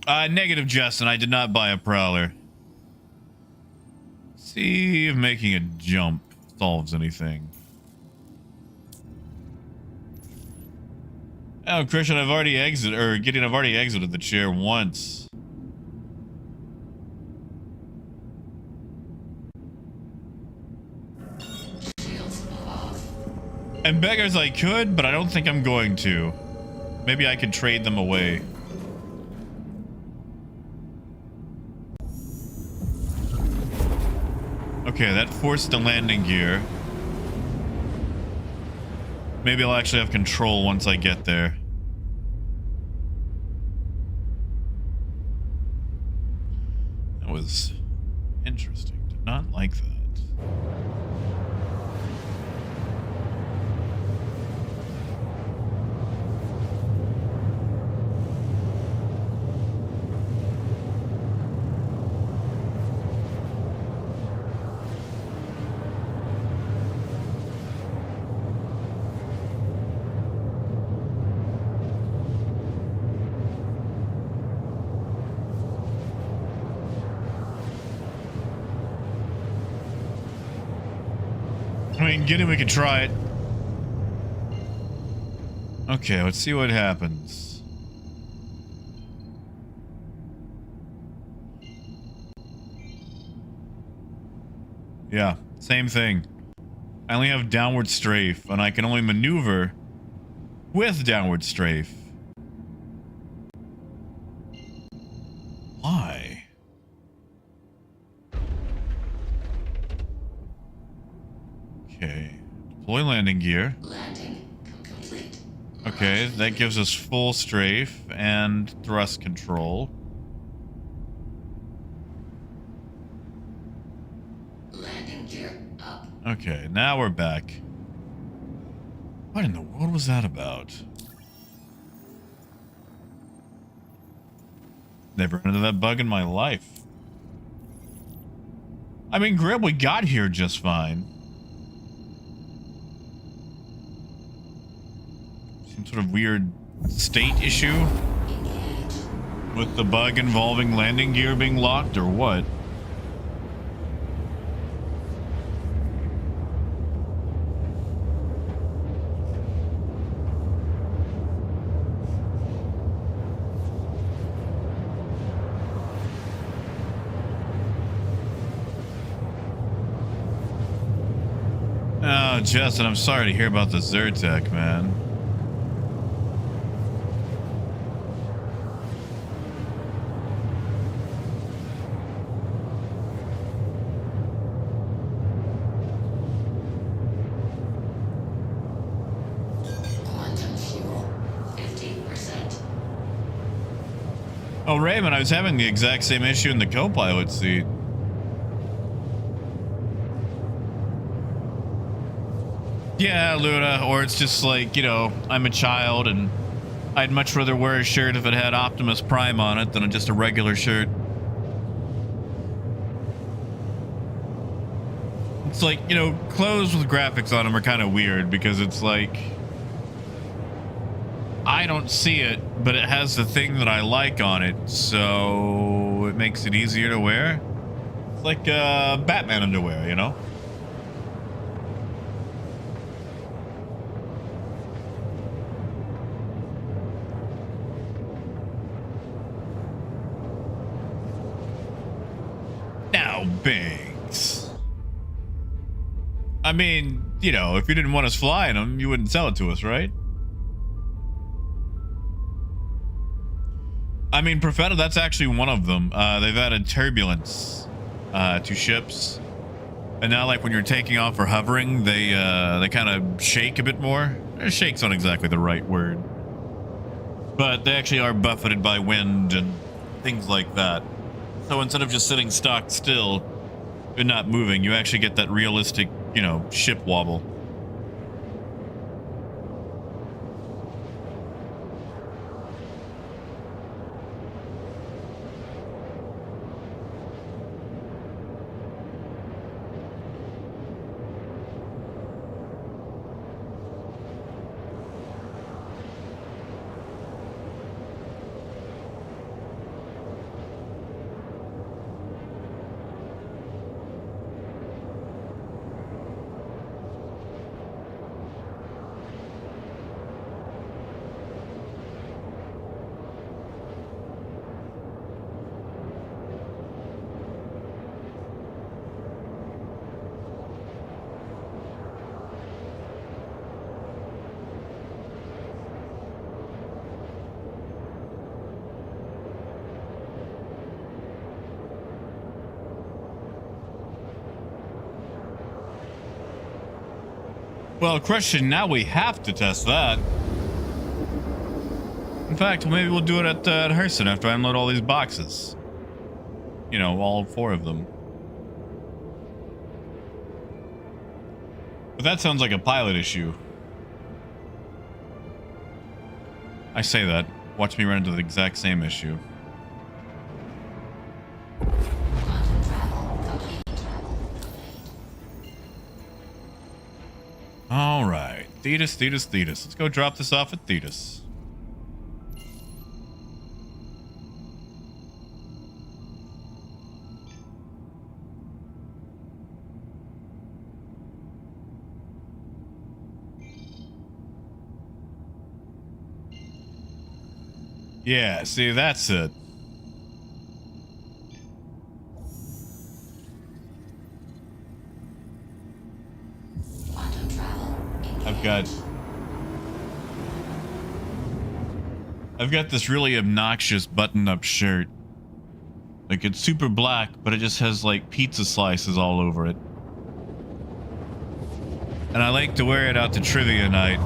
Negative, Justin. I did not buy a prowler. See if making a jump solves anything. Oh, Christian, I've already exited, or Gideon, I've already exited the chair once. Shields off. And beggars I could, but I don't think I'm going to. Maybe I could trade them away. Okay, that forced the landing gear. Maybe I'll actually have control once I get there. That was interesting. Did not like that. I mean, get him, we can try it. Okay, let's see what happens. Yeah, same thing. I only have downward strafe, and I can only maneuver with downward strafe. Why? Okay. Deploy landing gear. Landing complete. Okay, that gives us full strafe and thrust control. Landing gear up. Okay, now we're back. What in the world was that about? Never run into that bug in my life. I mean, Grib, we got here just fine. Some sort of weird state issue Engage. with the bug involving landing gear being locked, or what? Oh, Justin, I'm sorry to hear about the Zyrtec, man. Quantum fuel. 50%. Oh, Raymond, I was having the exact same issue in the co-pilot seat. Yeah, Luna, or it's just like, you know, I'm a child and I'd much rather wear a shirt if it had Optimus Prime on it than just a regular shirt. It's like, you know, clothes with graphics on them are kind of weird because it's like, I don't see it, but it has the thing that I like on it, so it makes it easier to wear. It's like Batman underwear, you know? Now, Binks. I mean, you know, if you didn't want us flying them, you wouldn't sell it to us, right? I mean, Profeta, that's actually one of them. They've added turbulence to ships. And now, like, when you're taking off or hovering, they kind of shake a bit more. Shake's not exactly the right word. But they actually are buffeted by wind and things like that. So instead of just sitting stock still and not moving, you actually get that realistic, you know, ship wobble. Well, question, now we have to test that. In fact, maybe we'll do it at Hurston after I unload all these boxes. You know, all 4 of them. But that sounds like a pilot issue. I say that. Watch me run into the exact same issue. Quantum travel complete. All right. Thetis. Let's go drop this off at Thetis. Yeah, see, that's it. Quantum travel engaged. I've got this really obnoxious button-up shirt. Like, it's super black, but it just has like pizza slices all over it. And I like to wear it out to trivia night.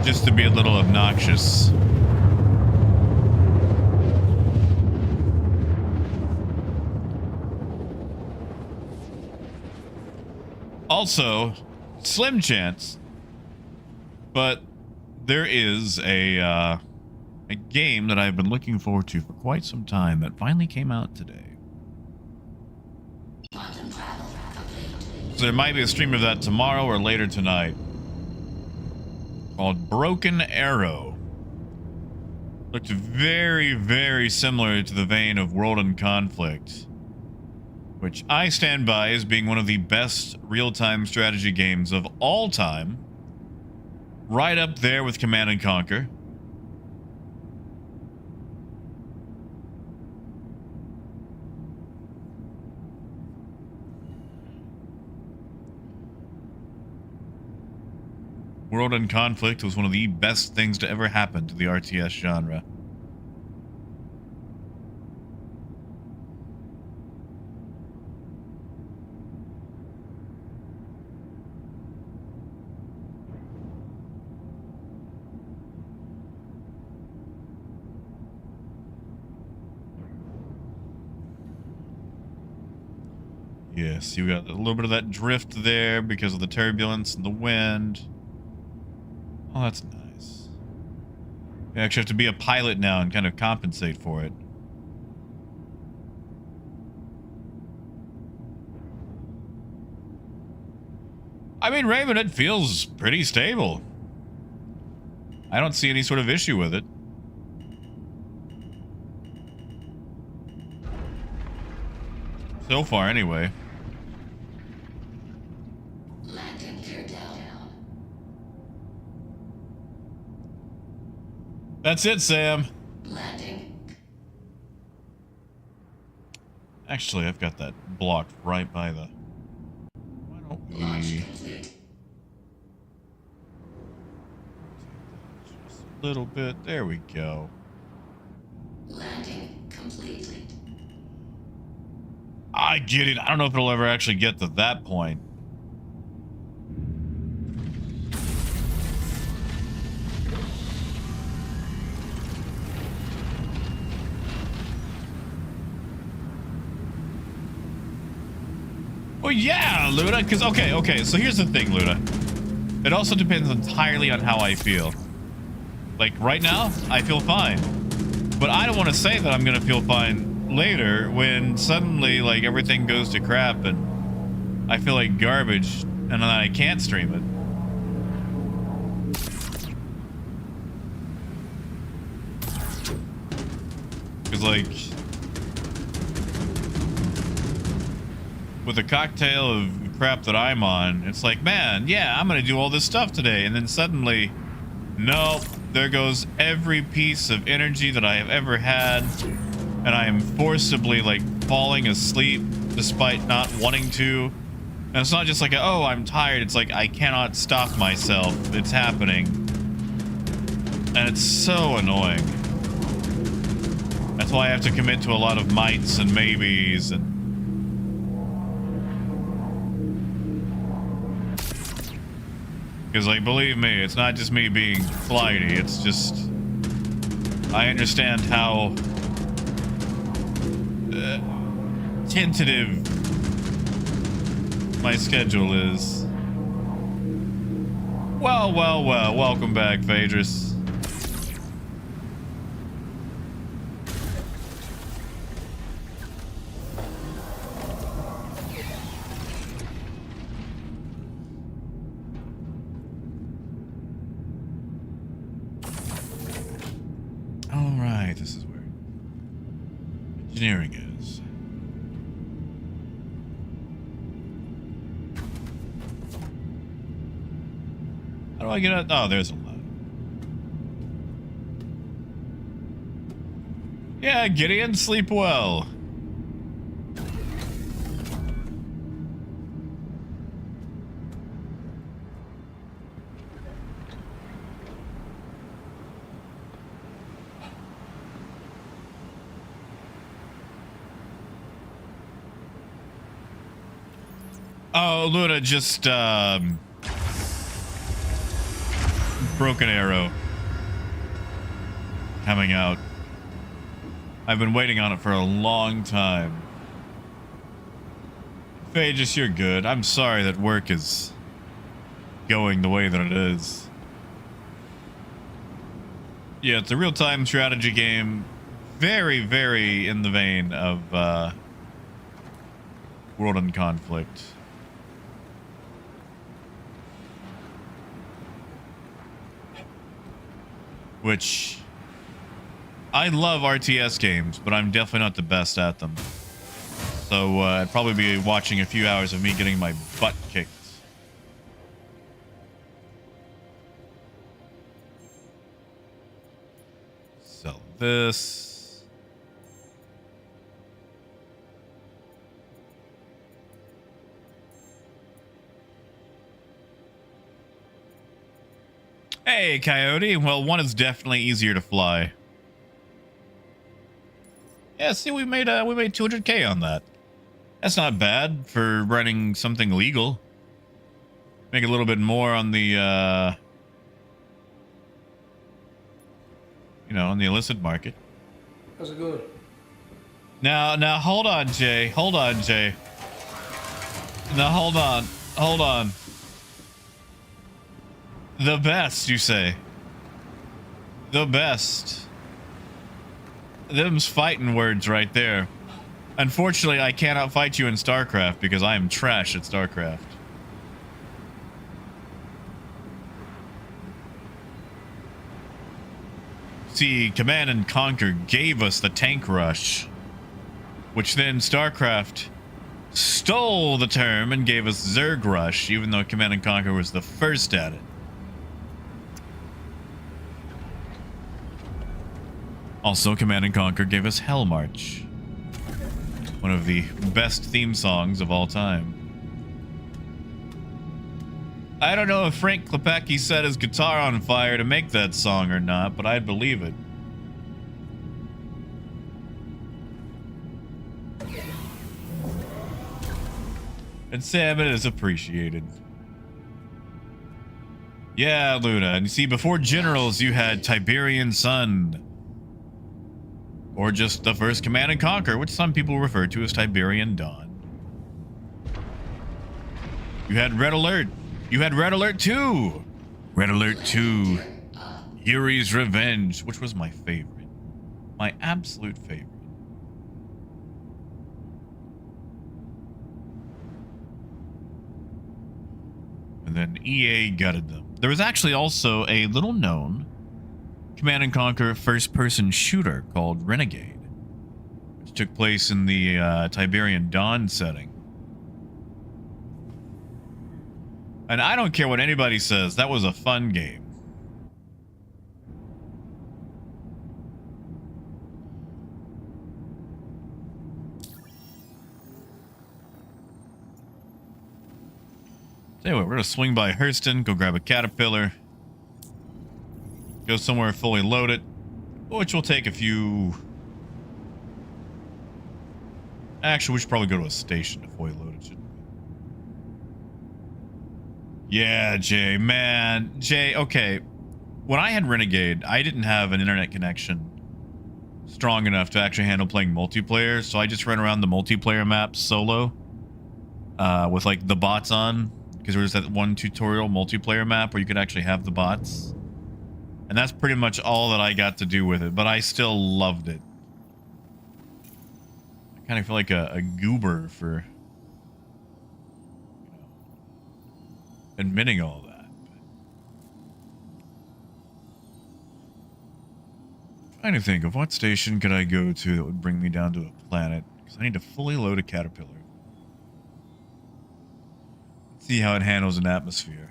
Just to be a little obnoxious. Also, slim chance, but there is a game that I've been looking forward to for quite some time that finally came out today. Quantum travel complete. So there might be a stream of that tomorrow or later tonight. Called Broken Arrow. Looked very, very similar to the vein of World in Conflict, which I stand by as being one of the best real-time strategy games of all time. Right up there with Command and Conquer. World in Conflict was one of the best things to ever happen to the RTS genre. Yes, you got a little bit of that drift there because of the turbulence and the wind. Oh, that's nice. You actually have to be a pilot now and kind of compensate for it. I mean, Raven, it feels pretty stable. I don't see any sort of issue with it. So far, anyway. Landing gear down. That's it, Sam. Landing. Actually, I've got that blocked right by the... Why don't we... Launch complete. Just a little bit. There we go. Landing completely. I get it. I don't know if it'll ever actually get to that point. Well, yeah, Luna, because, okay, so here's the thing, Luna. It also depends entirely on how I feel. Like, right now, I feel fine. But I don't want to say that I'm going to feel fine later when suddenly, like, everything goes to crap and I feel like garbage and then I can't stream it. Because, like... with a cocktail of crap that I'm on, it's like, man, yeah, I'm gonna do all this stuff today, and then suddenly, nope, there goes every piece of energy that I have ever had, and I am forcibly, like, falling asleep despite not wanting to. And it's not just like, oh, I'm tired, it's like, I cannot stop myself, it's happening. And it's so annoying. That's why I have to commit to a lot of mights and maybes, and because, like, believe me, it's not just me being flighty. It's just... I understand how... tentative my schedule is. Well. Welcome back, Phaedrus. This is where engineering is. How do I get out? Oh, there's a ladder. Yeah, Gideon, sleep well. Oh, Luna, just, broken arrow coming out. I've been waiting on it for a long time. Phaedrus, you're good. I'm sorry that work is going the way that it is. Yeah, it's a real-time strategy game. Very, very in the vein of, World in Conflict. Which, I love RTS games, but I'm definitely not the best at them. So, I'd probably be watching a few hours of me getting my butt kicked. Sell this. Hey, Coyote. Well, one is definitely easier to fly. Yeah, see, we made 200K on that. That's not bad for running something legal. Make a little bit more on the, you know, on the illicit market. How's it going? Now, hold on, Jay. Hold on, Jay. Now hold on. Hold on. The best, you say? The best. Them's fighting words right there. Unfortunately, I cannot fight you in StarCraft because I am trash at StarCraft. See, Command and Conquer gave us the tank rush, which then StarCraft stole the term and gave us Zerg rush, even though Command and Conquer was the first at it. Also, Command and Conquer gave us Hell March, one of the best theme songs of all time. I don't know if Frank Klepacki set his guitar on fire to make that song or not, but I'd believe it. And Sam, it is appreciated. Yeah, Luna. And you see, before Generals, you had Tiberian Sun. Or just the first Command and Conquer, which some people refer to as Tiberian Dawn. You had Red Alert. You had Red Alert 2. Red Alert 2. Yuri's Revenge, which was my favorite. My absolute favorite. And then EA gutted them. There was actually also a little known Command and Conquer first-person shooter called Renegade, which took place in the Tiberian Dawn setting. And I don't care what anybody says, that was a fun game. So anyway, we're gonna swing by Hurston, go grab a caterpillar, go somewhere fully loaded, which will take a few... Actually, we should probably go to a station to fully load it, shouldn't we? Yeah, Jay, man. Jay, okay. When I had Renegade, I didn't have an internet connection strong enough to actually handle playing multiplayer, so I just ran around the multiplayer maps solo with, like, the bots on, because there was that one tutorial multiplayer map where you could actually have the bots. And that's pretty much all that I got to do with it, but I still loved it. I kind of feel like a goober for admitting all that. Trying to think of what station could I go to that would bring me down to a planet, because I need to fully load a caterpillar. Let's see how it handles an atmosphere.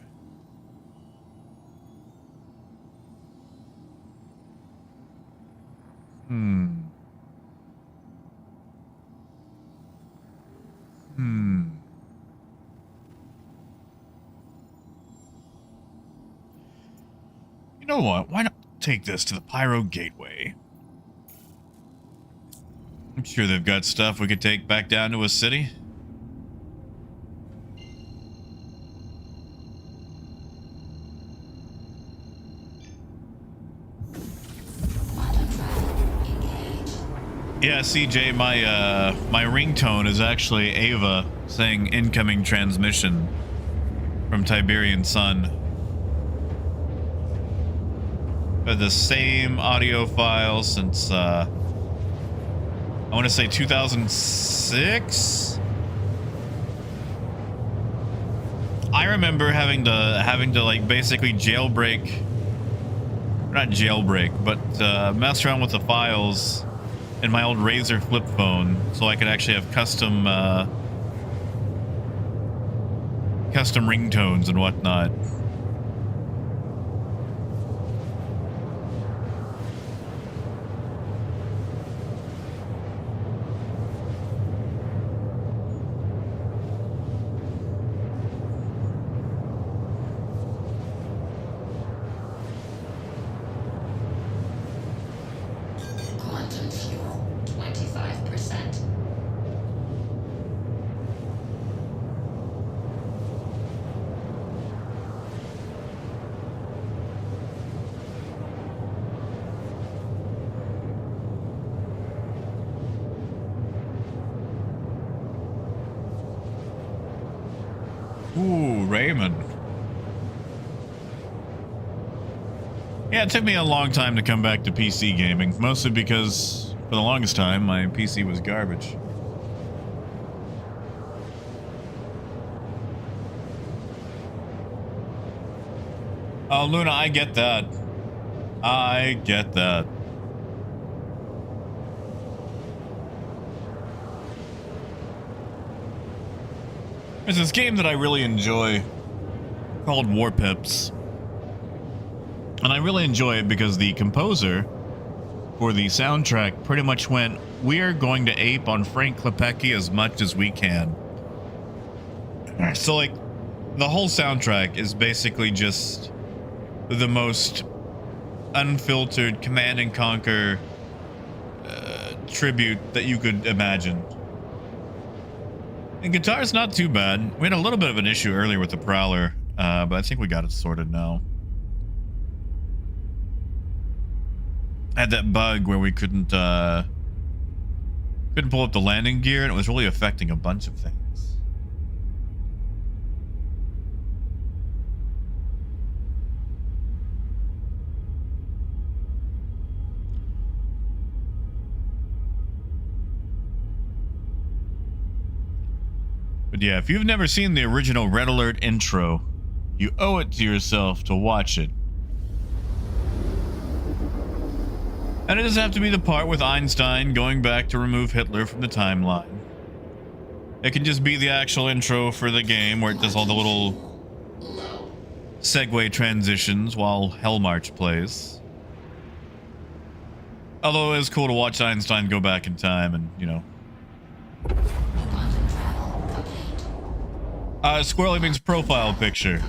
You know what? Why not take this to the Pyro Gateway? I'm sure they've got stuff we could take back down to a city. Yeah, CJ, my ringtone is actually Ava saying incoming transmission from Tiberian Sun. Had the same audio file since I want to say 2006. I remember having to like basically jailbreak, not jailbreak, but mess around with the files in my old Razr flip phone so I could actually have custom ringtones and whatnot. Quantum fuel, 25%. Ooh, Raymond. Yeah, it took me a long time to come back to PC gaming, mostly because for the longest time my PC was garbage. Oh, Luna, I get that. I get that. There's this game that I really enjoy called War Pips. And I really enjoy it because the composer for the soundtrack pretty much went, we are going to ape on Frank Klepecki as much as we can. So, like, the whole soundtrack is basically just the most unfiltered Command and Conquer tribute that you could imagine. And guitar's not too bad. We had a little bit of an issue earlier with the Prowler, but I think we got it sorted now. I had that bug where we couldn't pull up the landing gear, and it was really affecting a bunch of things. But yeah, if you've never seen the original Red Alert intro, you owe it to yourself to watch it. And it doesn't have to be the part with Einstein going back to remove Hitler from the timeline. It can just be the actual intro for the game where it does all the little segue transitions while Hell March plays. Although it is cool to watch Einstein go back in time and, you know. Squirrely means profile picture.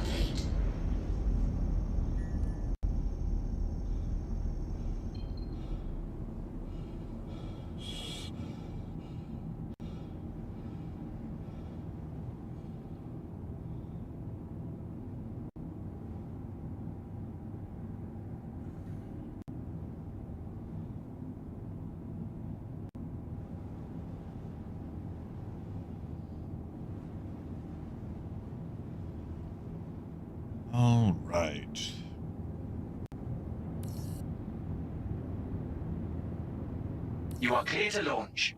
All right. You are clear to launch.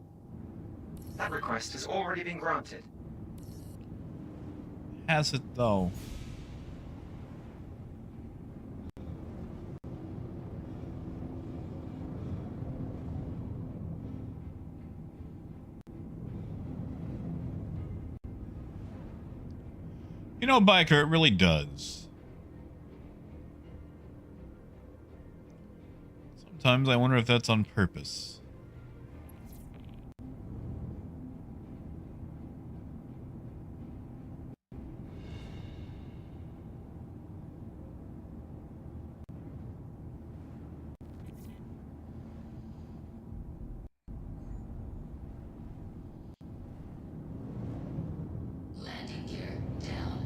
That request has already been granted. Has it though? You know, Biker, it really does. Sometimes I wonder if that's on purpose. Landing gear down.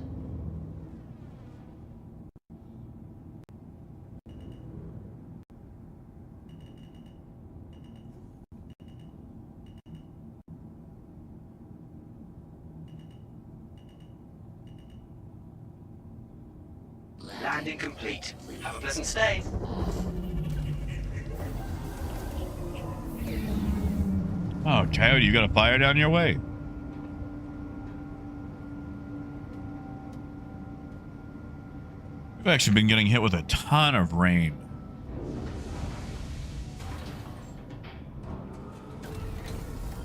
Landing complete. Have a pleasant stay. Oh, Coyote, you got a fire down your way. We've actually been getting hit with a ton of rain.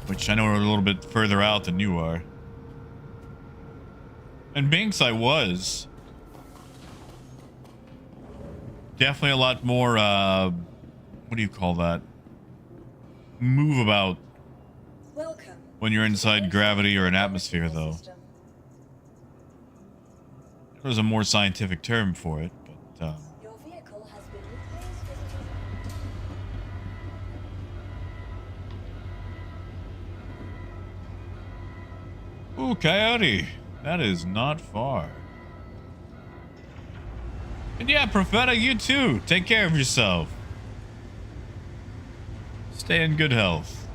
Which I know are a little bit further out than you are. And Binks, I was. Definitely a lot more, what do you call that? Move about Welcome. when you're inside gravity or an atmosphere, though. There's a more scientific term for it, but, Your vehicle has been replaced. Ooh, Coyote. That is not far. And yeah, Profeta, you too. Take care of yourself. Stay in good health.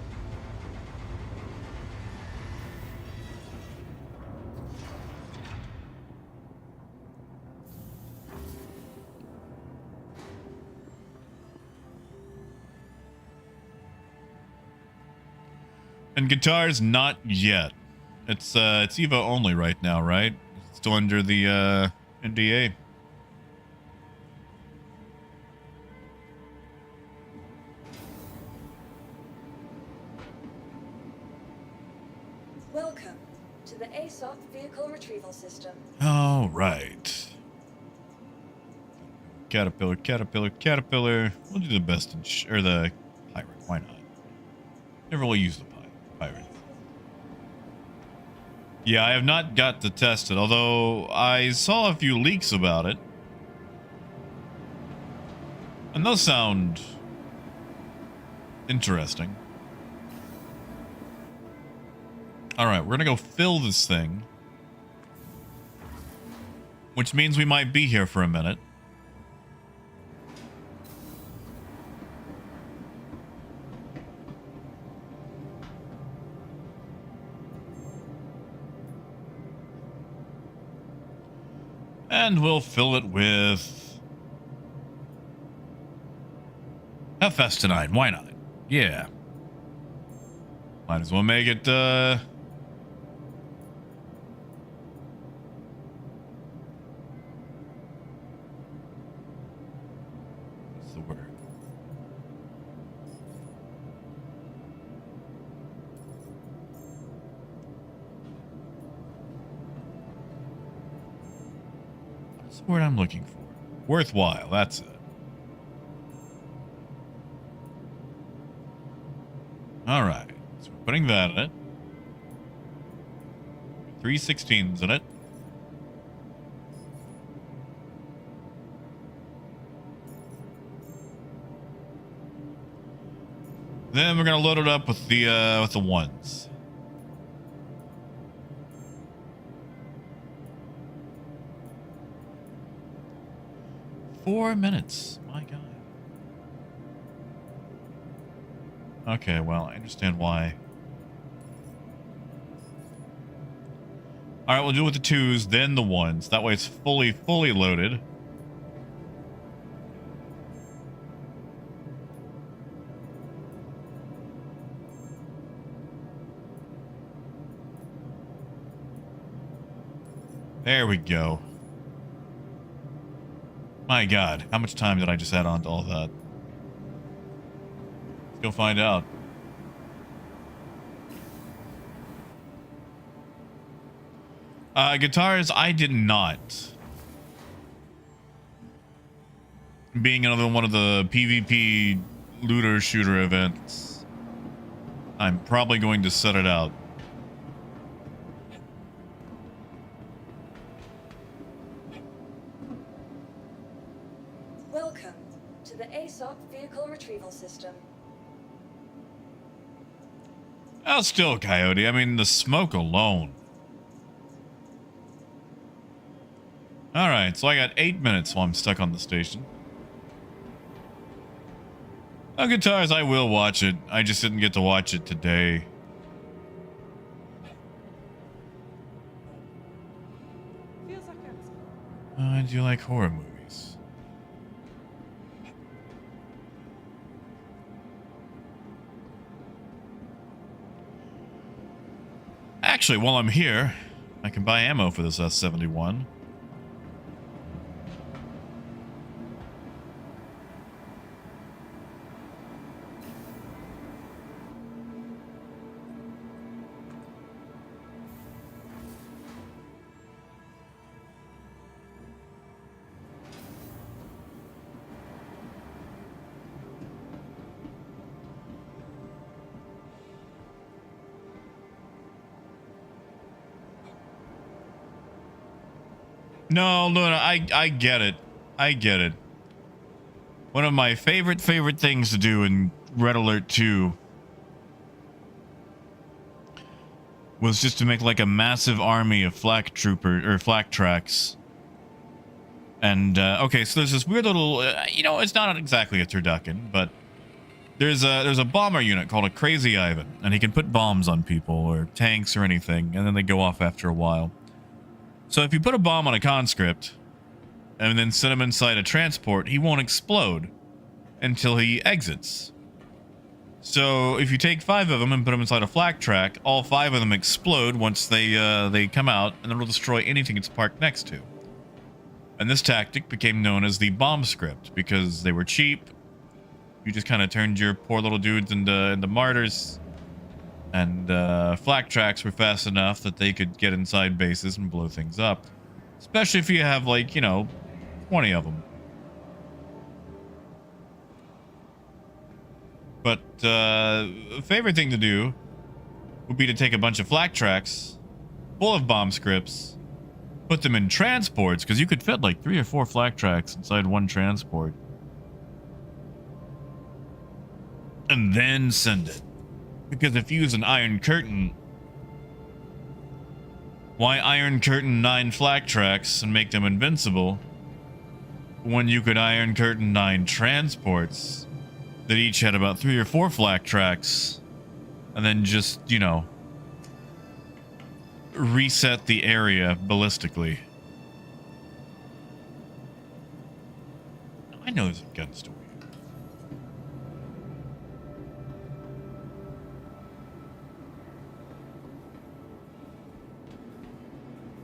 And guitars, not yet. It's Evo only right now, right? It's still under the NDA. Welcome to the ASOP vehicle retrieval system. All right. Caterpillar, caterpillar, caterpillar. We'll do the best or the pirate. Why not? Never really use the pirate. Yeah, I have not got to test it, although I saw a few leaks about it. And those sound interesting. All right, we're gonna go fill this thing, which means we might be here for a minute. And we'll fill it with FS tonight. Why not? Yeah. Might as well make it, what's the word? What's the word I'm looking for? Worthwhile, that's it. All right, so we're putting that in it. 3/16s in it. Then we're gonna load it up with the ones. Four minutes. My God. Okay, well, I understand why. All right, we'll do it with the twos, then the ones. That way it's fully loaded. There we go. My God, how much time did I just add on to all that? Let's go find out. Guitars, I did not. Being another one of the PvP looter shooter events, I'm probably going to set it out. Welcome to the ASOP vehicle retrieval system. Oh, still, Coyote. I mean, the smoke alone. All right, so I got 8 minutes while I'm stuck on the station. Oh, guitars, I will watch it. I just didn't get to watch it today. Feels like it's I do like horror movies. Actually, while I'm here, I can buy ammo for this S-71. No, Luna, I get it. I get it. One of my favorite things to do in Red Alert 2 was just to make like a massive army of flak tracks. And okay, so there's this weird little, you know, it's not exactly a turducken, but there's a bomber unit called a Crazy Ivan, and he can put bombs on people or tanks or anything, and then they go off after a while. So if you put a bomb on a conscript and then set him inside a transport, he won't explode until he exits. So if you take 5 of them and put them inside a flak track, all 5 of them explode once they come out, and it'll destroy anything it's parked next to. And this tactic became known as the bomb script because they were cheap. You just kind of turned your poor little dudes into martyrs. And flak tracks were fast enough that they could get inside bases and blow things up. Especially if you have, like, 20 of them. But favorite thing to do would be to take a bunch of flak tracks full of bomb scripts, put them in transports, because you could fit like 3 or 4 flak tracks inside one transport, and then send it. Because if you use an Iron Curtain, why Iron Curtain 9 flak tracks and make them invincible when you could Iron Curtain 9 transports that each had about 3 or 4 flak tracks, and then just, reset the area ballistically. I know there's a gun store here.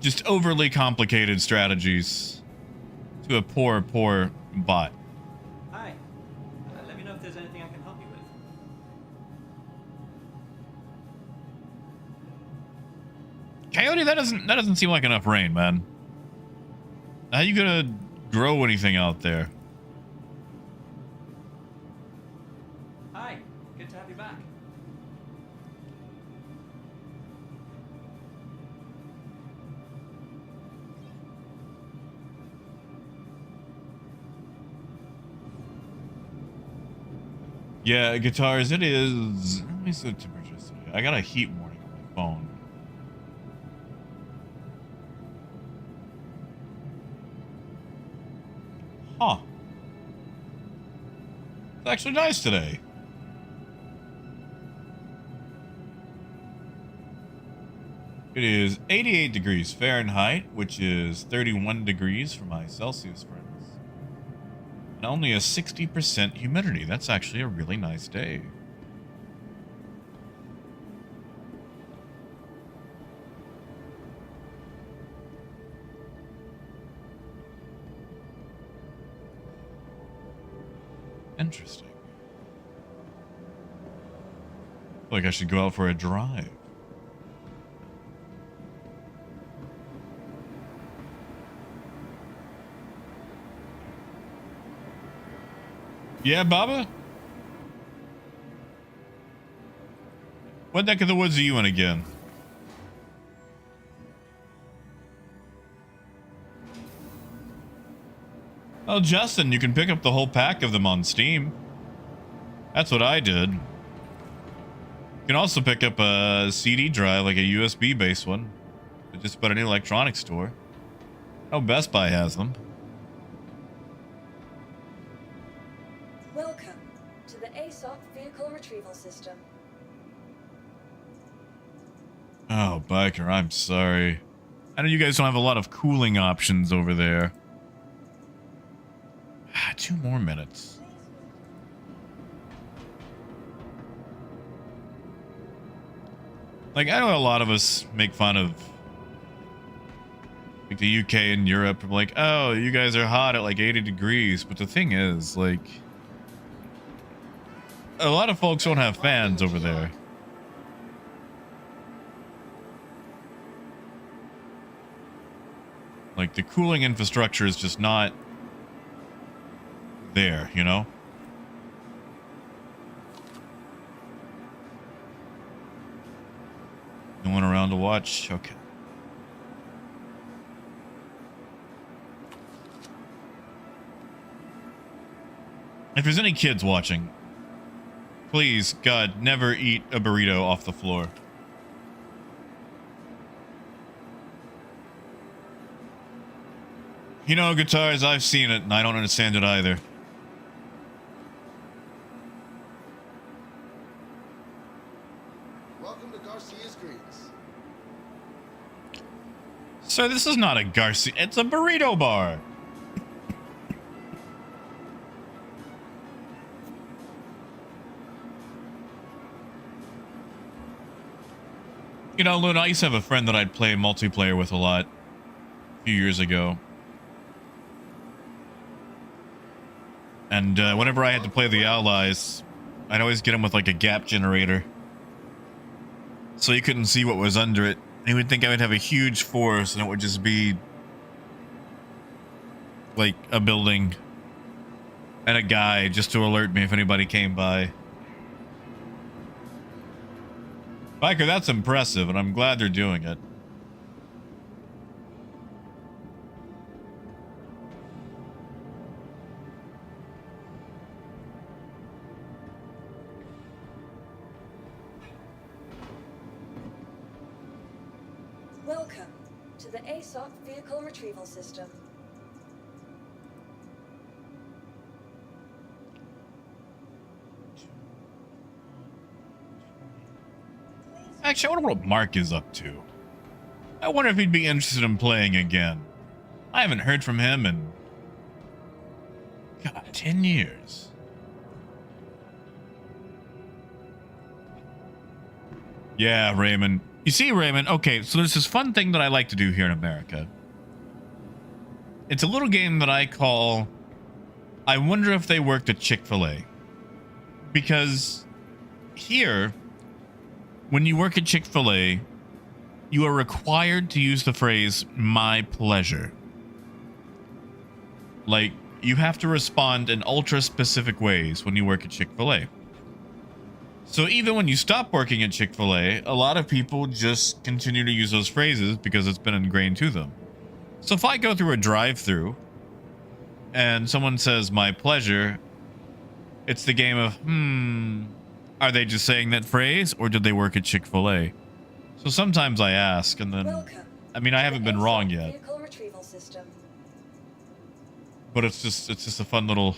Just overly complicated strategies to a poor bot. Hi. Let me know if there's anything I can help you with. Coyote, that doesn't seem like enough rain, man. How you gonna grow anything out there? Hi. Good to have you back. Yeah, guitars, it is. Let me see the temperature today. I got a heat warning on my phone. Huh. It's actually nice today. It is 88 degrees Fahrenheit, which is 31 degrees for my Celsius friends. And only a 60% humidity. That's actually a really nice day. Interesting. I feel like I should go out for a drive. Yeah, Baba? What neck of the woods are you in again? Well, Justin, you can pick up the whole pack of them on Steam. That's what I did. You can also pick up a CD drive, like a USB-based one, at just about any electronics store. Oh, Best Buy has them. Welcome to the ASOP Vehicle Retrieval System. Oh, Biker, I'm sorry. I know you guys don't have a lot of cooling options over there. 2 more minutes. Like, I know a lot of us make fun of, like, the UK and Europe. Like, oh, you guys are hot at like 80 degrees. But the thing is, like, a lot of folks don't have fans over there. Like, the cooling infrastructure is just not there, you know? No one around to watch? Okay. If there's any kids watching, please, God, never eat a burrito off the floor. You know, guitars, I've seen it, and I don't understand it either. Welcome to Garcia's Greens. Sir, this is not a Garcia. It's a burrito bar. You know, Luna, I used to have a friend that I'd play multiplayer with a lot a few years ago. And whenever I had to play the allies, I'd always get him with like a gap generator. So he couldn't see what was under it. He would think I would have a huge force and it would just be like a building and a guy just to alert me if anybody came by. Biker, that's impressive, and I'm glad they're doing it. Welcome to the ASOP Vehicle Retrieval System. Actually, I wonder what Mark is up to. I wonder if he'd be interested in playing again. I haven't heard from him in... God, 10 years. Yeah, Raymond. You see, Raymond, okay, so there's this fun thing that I like to do here in America. It's a little game that I call... I wonder if they worked at Chick-fil-A. Because here... when you work at Chick-fil-A, you are required to use the phrase, my pleasure. Like, you have to respond in ultra-specific ways when you work at Chick-fil-A. So even when you stop working at Chick-fil-A, a lot of people just continue to use those phrases because it's been ingrained to them. So if I go through a drive-thru and someone says, my pleasure, it's the game of, are they just saying that phrase, or did they work at Chick-fil-A? So sometimes I ask, and then... Welcome I mean, I haven't been wrong yet. Vehicle Retrieval System. But it's just a fun little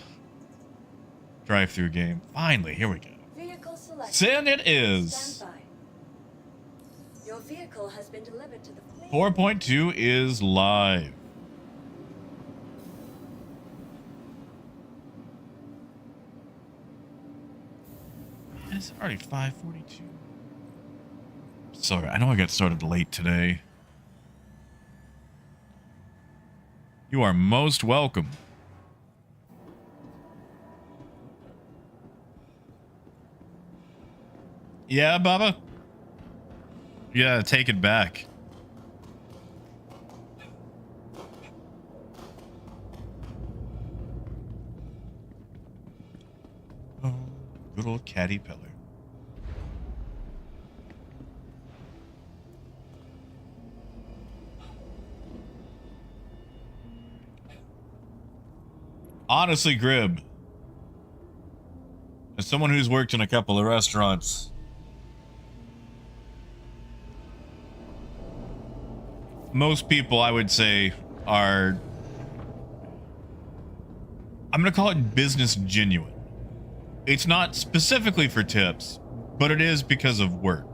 drive-through game. Finally, here we go. Vehicle selected. Sin it is. Stand by. Your vehicle has been delivered to the fleet. 4.2 is live. It's already 5:42. Sorry, I know I got started late today. You are most welcome. Yeah, Baba? Yeah, take it back. Oh, good old Caterpillar. Honestly, Grib, as someone who's worked in a couple of restaurants, most people, I would say, are, I'm going to call it business genuine. It's not specifically for tips, but it is because of work.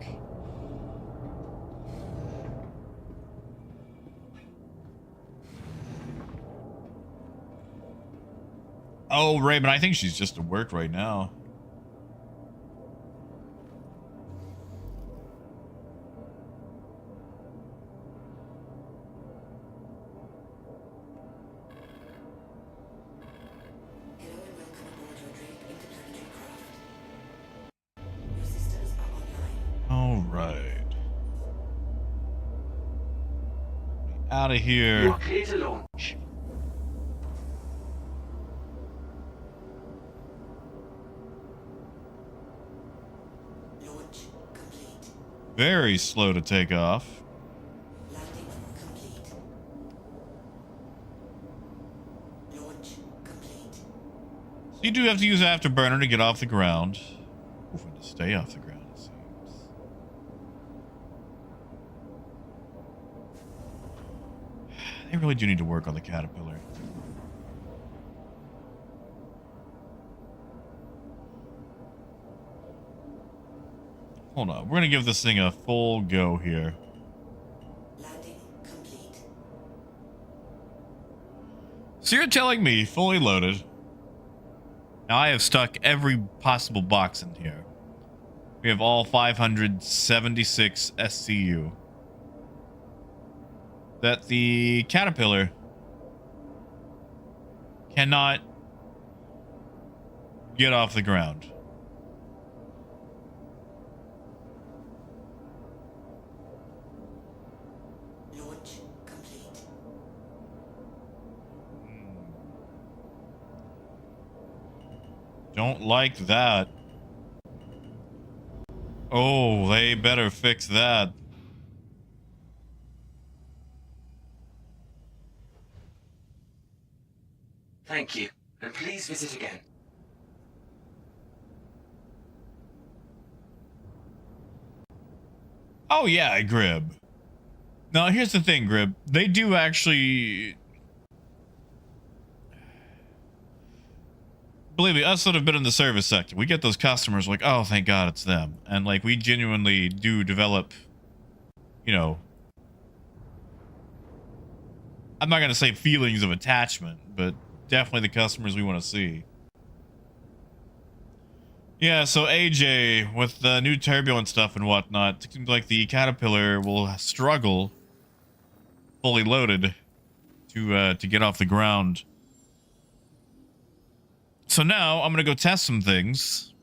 Oh, Raymond, I think she's just at work right now. Hello and welcome aboard your Drake interplanetary craft. Your systems are online. All right. Out of You here. are clear to launch. Launch complete. Very slow to take off. Landing complete. Launch complete. So you do have to use afterburner to get off the ground. Oof, and to stay off the ground, it seems. They really do need to work on the Caterpillar. Hold on, we're gonna give this thing a full go here. Landing complete. So you're telling me fully loaded. Now I have stuck every possible box in here. We have all 576 SCU. That the Caterpillar cannot get off the ground. Launch complete. Don't like that. Oh, they better fix that. Thank you, and please visit again. Oh yeah, Grib. Now here's the thing, Grib. They do actually... Believe me, us that have been in the service sector, we get those customers like, oh, thank God it's them. And like, we genuinely do develop, you know... I'm not going to say feelings of attachment, but definitely the customers we want to see. Yeah, so AJ, with the new turbulent stuff and whatnot, it seems like the Caterpillar will struggle, fully loaded, to get off the ground. So now I'm gonna go test some things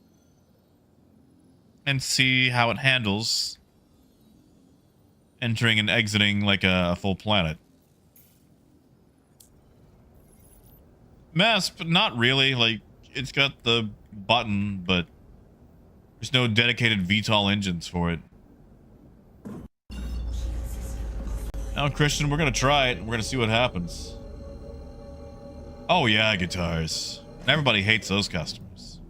and see how it handles entering and exiting like a full planet. Mess, but not really. Like, it's got the button, but there's no dedicated VTOL engines for it. Now, Christian, we're gonna try it. We're gonna see what happens. Oh yeah, guitars. And everybody hates those customers.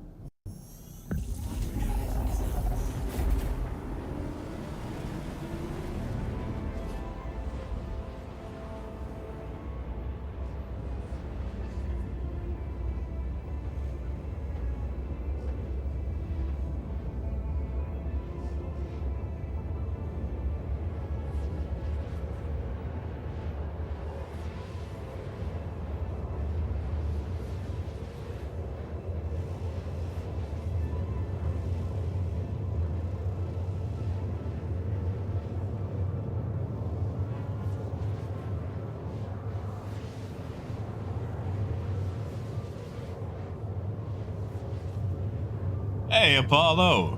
Hey, Apollo.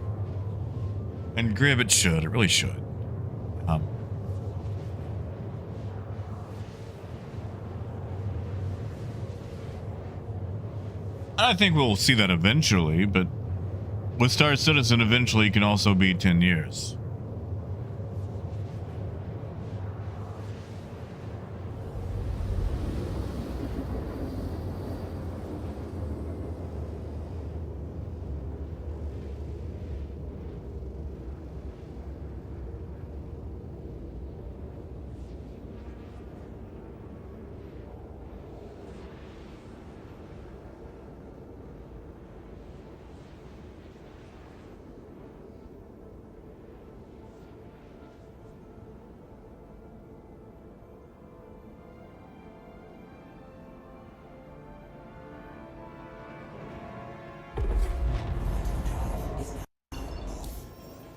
And Grib, it should. It really should. I think we'll see that eventually, but with Star Citizen, eventually can also be 10 years.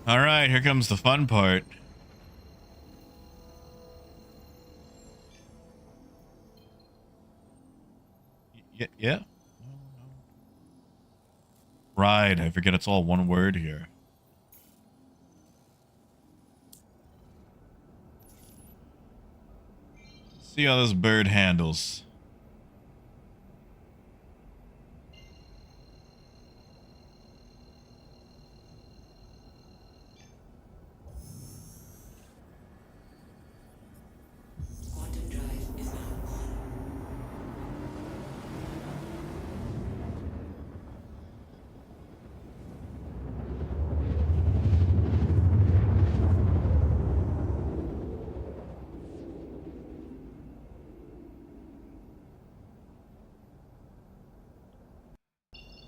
All right, here comes the fun part. Yeah. Right, I forget it's all one word here. See how this bird handles. Quantum drive is now on.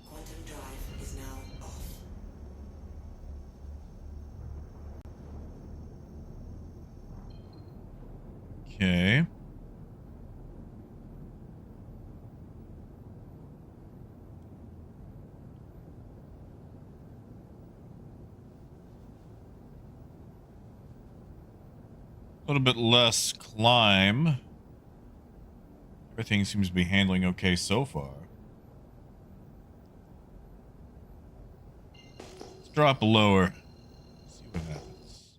Quantum drive is now off. Okay. little bit less climb. Everything seems to be handling okay so far. Let's drop lower. See what happens.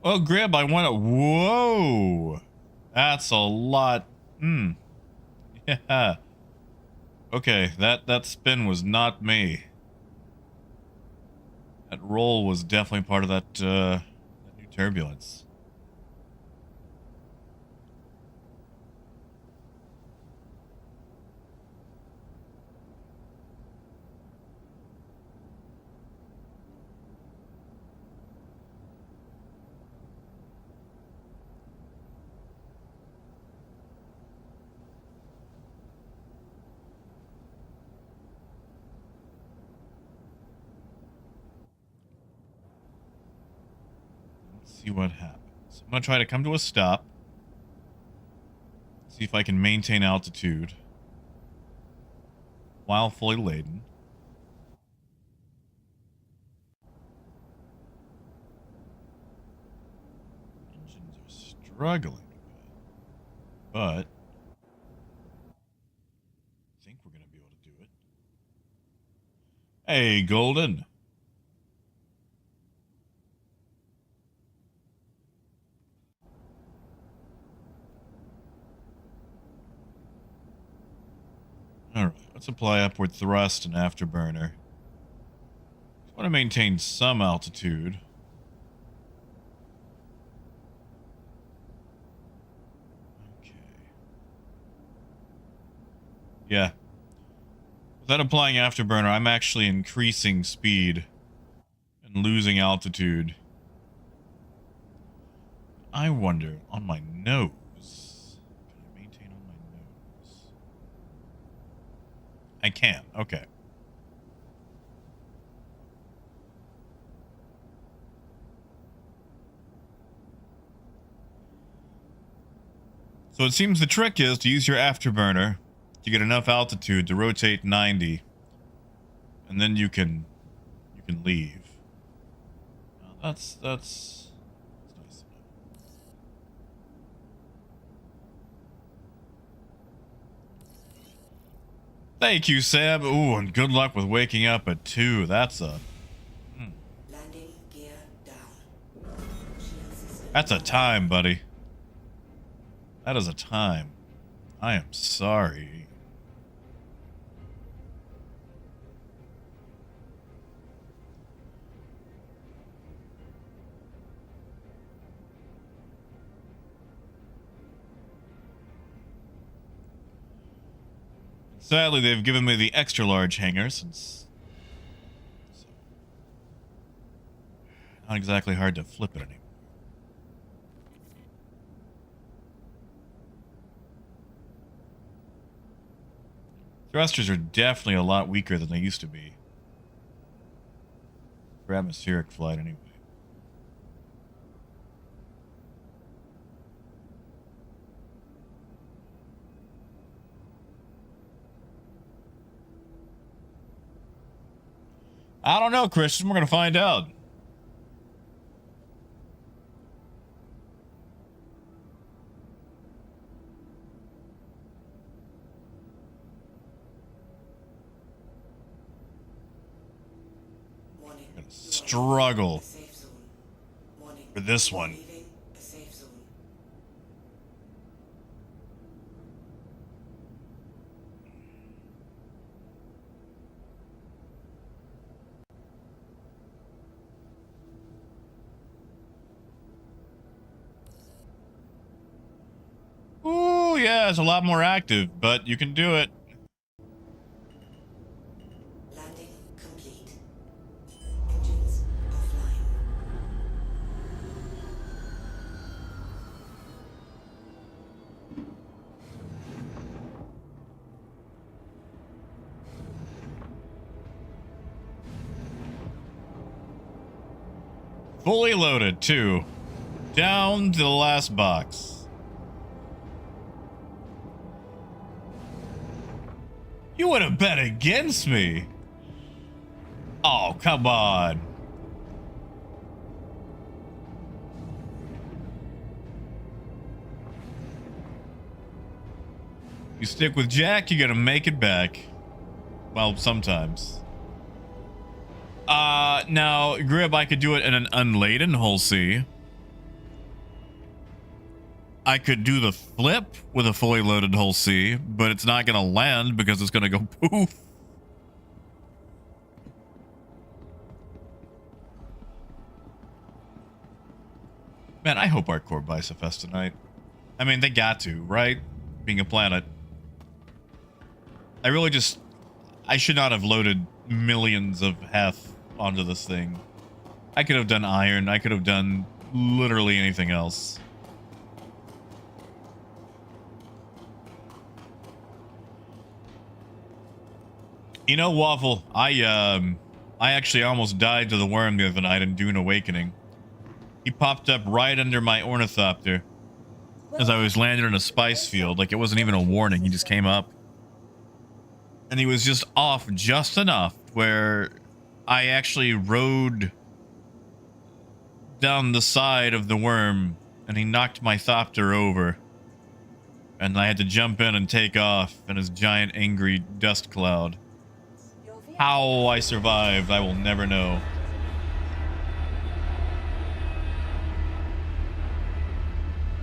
Oh, Grib, I want to... Whoa! That's a lot. Yeah. Okay, that spin was not me. That roll was definitely part of that new turbulence. See what happens. I'm going to try to come to a stop. See if I can maintain altitude while fully laden. Engines are struggling a bit, but I think we're going to be able to do it. Hey, Golden. Alright, let's apply upward thrust and afterburner. I want to maintain some altitude. Okay. Yeah. Without applying afterburner, I'm actually increasing speed and losing altitude. I wonder, on my nose... I can. Okay. So it seems the trick is to use your afterburner to get enough altitude to rotate 90, and then you can leave. That's nice to know. Thank you, Sam. Ooh, and good luck with waking up at 2. That's a... Landing gear down. Shield system. That's a time, buddy. That is a time. I am sorry. Sadly, they've given me the extra large hangar since... So, not exactly hard to flip it anymore. Thrusters are definitely a lot weaker than they used to be. For atmospheric flight, anyway. I don't know, Christian. We're going to find out. Warning. Gonna struggle Safe zone. Warning. for this one. Leaving a safe zone. Ooh, yeah, it's a lot more active, but you can do it. Landing complete. Engines offline. Fully loaded, too. Down to the last box. You would have bet against me. Oh, come on. You stick with Jack, you're gonna make it back. Well, sometimes. Now, Grib, I could do it in an unladen hull C. I could do the flip with a fully loaded hull C, but it's not gonna land because it's gonna go poof. Man, I hope our core buys a fest tonight. I mean, they got to, right? Being a planet. I should not have loaded millions of hef onto this thing. I could have done iron. I could have done literally anything else. You know, Waffle, I actually almost died to the worm the other night in Dune Awakening. He popped up right under my ornithopter as I was landing in a spice field. Like, it wasn't even a warning. He just came up. And he was just off just enough where I actually rode down the side of the worm and he knocked my thopter over. And I had to jump in and take off in his giant angry dust cloud. How I survived, I will never know.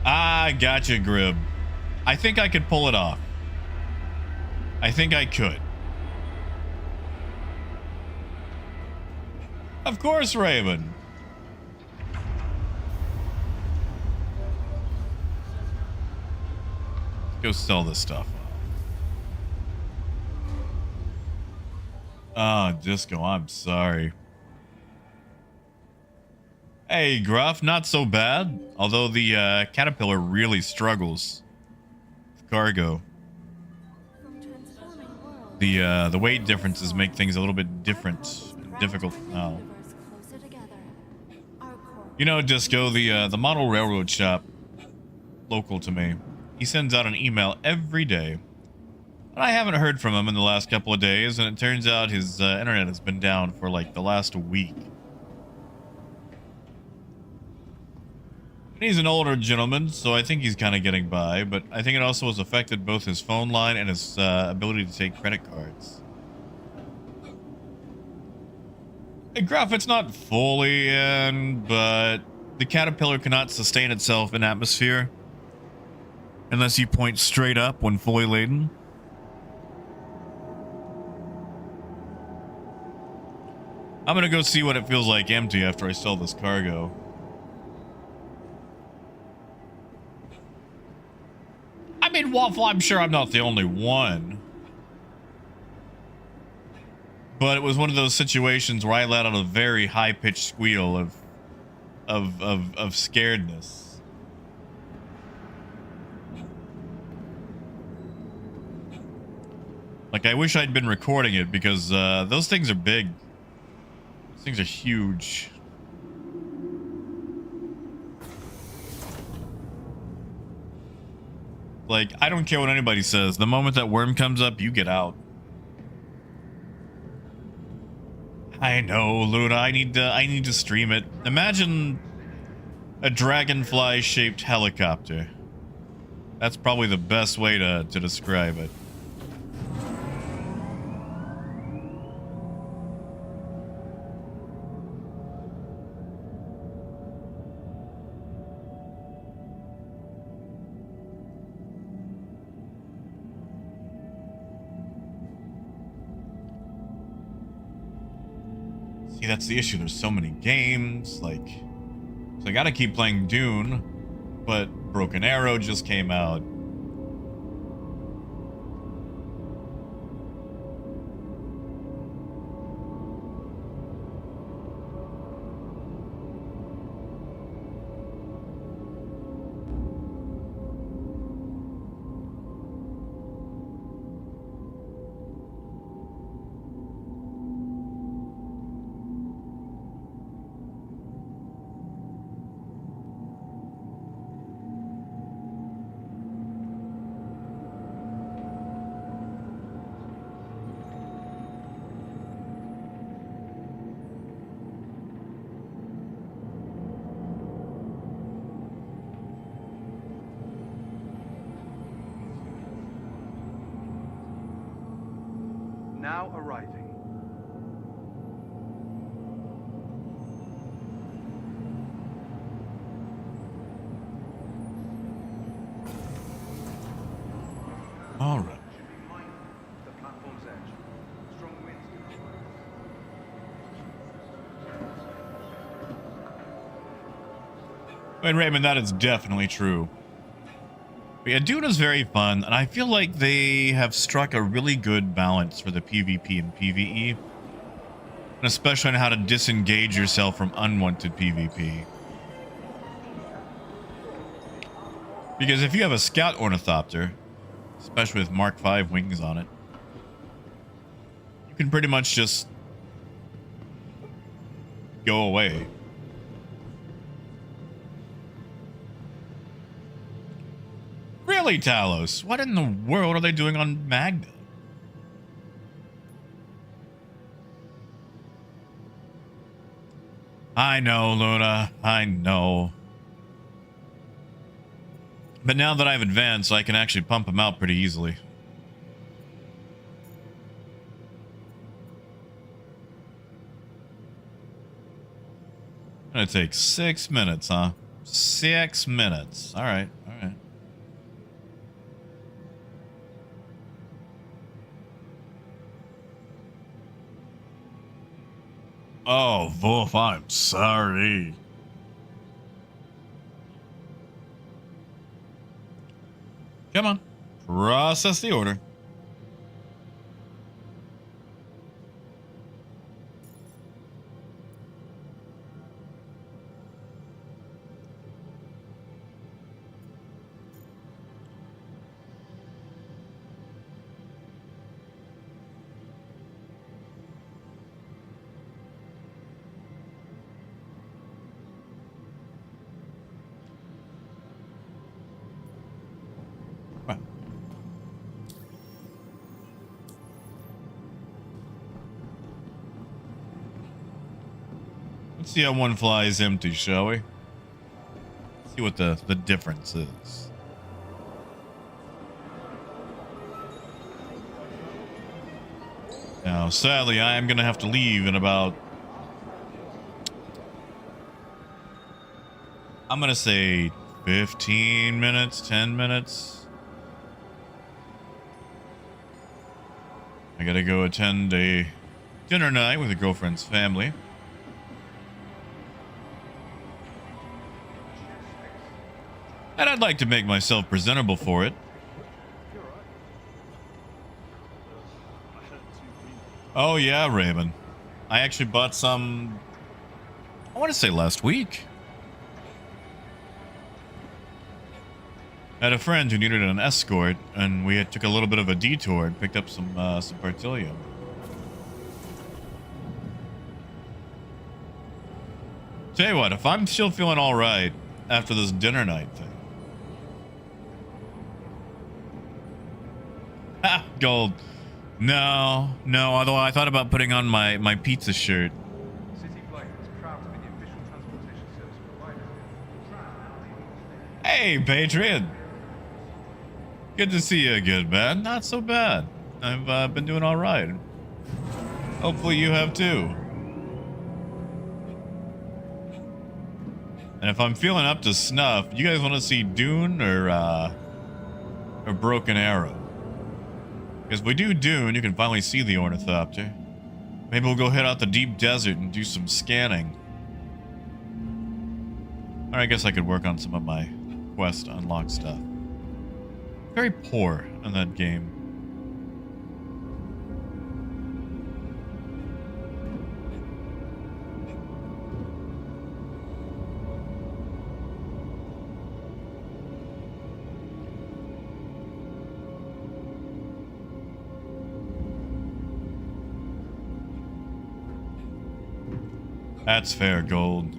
Ah, gotcha, Grib. I think I could pull it off. I think I could. Of course, Raven. Go sell this stuff. Oh, Disco, I'm sorry. Hey, Gruff, not so bad. Although the Caterpillar really struggles with cargo. The weight differences make things a little bit different and difficult now. You know, Disco, the model railroad shop local to me, he sends out an email every day. And I haven't heard from him in the last couple of days, and it turns out his internet has been down for like the last week. He's an older gentleman, so I think he's kind of getting by, but I think it also has affected both his phone line and his ability to take credit cards. Hey, Gruff, it's not fully in, but the Caterpillar cannot sustain itself in atmosphere unless you point straight up when fully laden. I'm gonna go see what it feels like empty after I sell this cargo. I mean, Waffle, I'm sure I'm not the only one. But it was one of those situations where I let out a very high-pitched squeal of scaredness. Like, I wish I'd been recording it because those things are big. Those things are huge. Like, I don't care what anybody says. The moment that worm comes up, you get out. I know, Luna. I need to stream it. Imagine a dragonfly-shaped helicopter. That's probably the best way to describe it. See, that's the issue. There's so many games, like, so I gotta keep playing Dune, but Broken Arrow just came out. arriving. All right. Should be mindful of the platform's edge. Strong winds can Wait, Raymond, that is definitely true. But yeah, Dune is very fun, and I feel like they have struck a really good balance for the PvP and PvE. And especially on how to disengage yourself from unwanted PvP. Because if you have a scout ornithopter, especially with Mark V wings on it, you can pretty much just go away. Really, Talos? What in the world are they doing on Magna? I know, Luna. I know. But now that I've advanced, I can actually pump them out pretty easily. Gonna take 6 minutes, huh? 6 minutes. All right, all right. Oh, Wolf, I'm sorry. Come on. Process the order. Well. Let's see how one flies empty, shall we? See what the difference is. Now, sadly, I am going to have to leave in about... I'm going to say 15 minutes, 10 minutes. I got to go attend a dinner night with a girlfriend's family. And I'd like to make myself presentable for it. Oh yeah, Raymond. I actually bought some, I want to say last week. I had a friend who needed an escort, and we took a little bit of a detour and picked up some Partillium. Tell you what, if I'm still feeling all right after this dinner night thing. Ha! Gold. No. Although I thought about putting on my pizza shirt. City Flight is proud to be the official transportation service provider. Hey, Patriot. Good to see you again, man. Not so bad. I've been doing all right. Hopefully you have too. And if I'm feeling up to snuff, you guys want to see Dune or Broken Arrow? Because if we do Dune, you can finally see the ornithopter. Maybe we'll go head out the deep desert and do some scanning. Or I guess I could work on some of my quest to unlock stuff. Very poor in that game. That's fair, Gold.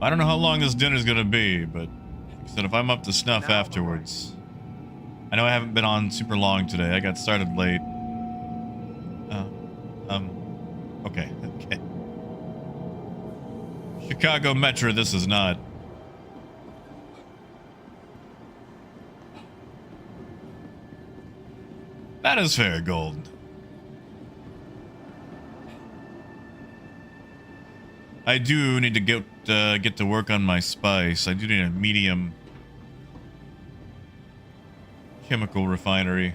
I don't know how long this dinner's gonna be, but like I said, if I'm up to snuff afterwards. I know I haven't been on super long today. I got started late. Okay. Chicago Metro, this is not. That is fair, Gold. I do need to get to work on my spice. I do need a medium chemical refinery.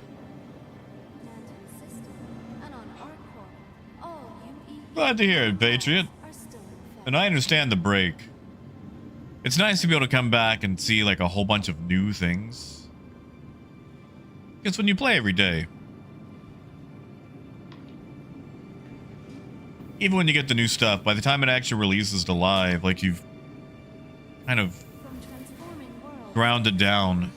Glad to hear it, Patriot. And I understand the break. It's nice to be able to come back and see like a whole bunch of new things. It's when you play every day. Even when you get the new stuff, by the time it actually releases to live, like you've kind of ground it down.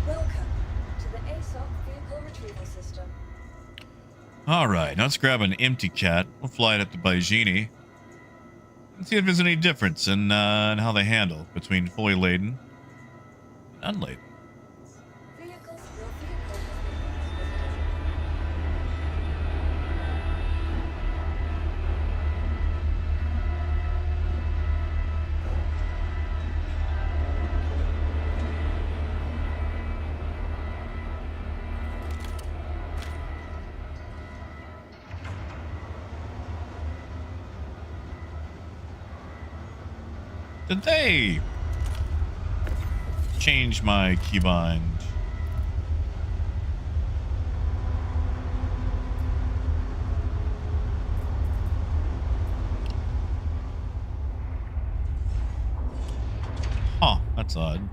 Welcome to the ASOP vehicle retrieval system. All right, let's grab an empty cat. We'll fly it up to Baijini and see if there's any difference in how they handle between fully laden and unladen. Vehicles, your vehicle. Did they change my keybind? Huh, that's odd.